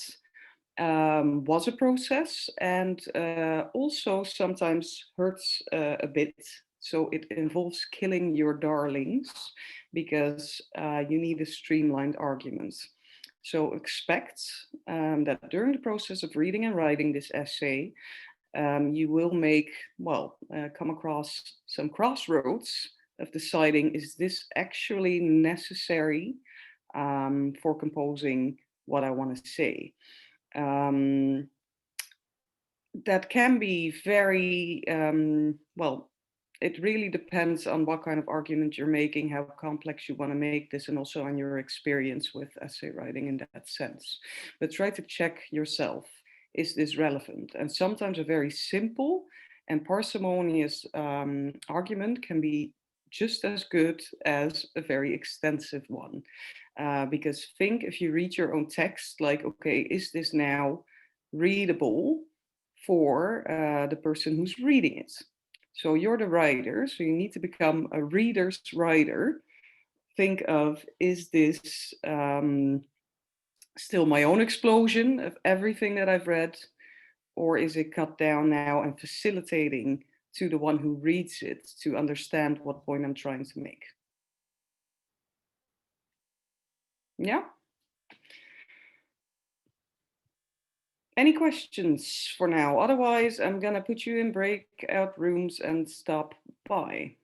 was a process, and also sometimes hurts a bit. So it involves killing your darlings because you need a streamlined argument. So expect that during the process of reading and writing this essay, you will come across some crossroads of deciding, is this actually necessary for composing what I want to say? That can be very, it really depends on what kind of argument you're making, how complex you want to make this, and also on your experience with essay writing in that sense. But try to check yourself, is this relevant? And sometimes a very simple and parsimonious argument can be just as good as a very extensive one. Because think, if you read your own text, like, okay, is this now readable for the person who's reading it? So you're the writer, so you need to become a reader's writer. Think of, is this still my own explosion of everything that I've read? Or is it cut down now and facilitating to the one who reads it to understand what point I'm trying to make? Yeah? Any questions for now? Otherwise, I'm gonna put you in breakout rooms and stop by.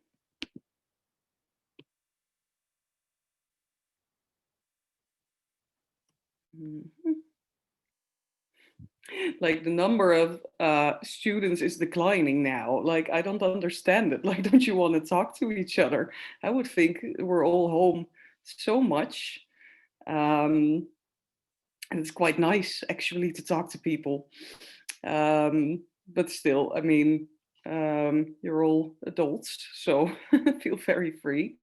Mhm. Like the number of students is declining now. Like, I don't understand it. Like, don't you want to talk to each other? I would think we're all home so much. And it's quite nice actually to talk to people. But still, I mean, you're all adults, so feel very free.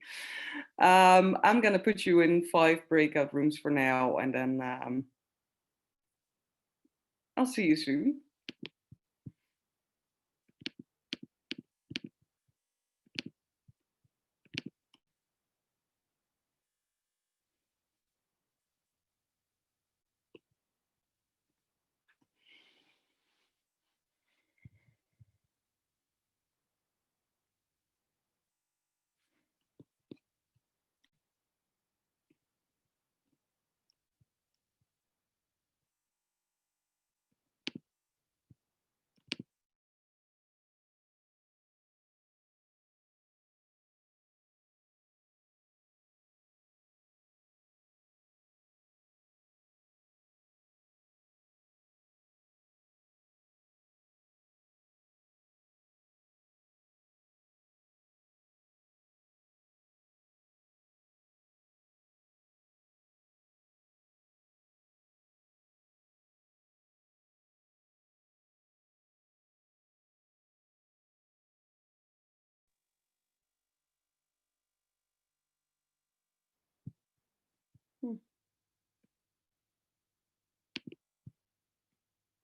I'm gonna put you in 5 breakout rooms for now, and then I'll see you soon. Hmm.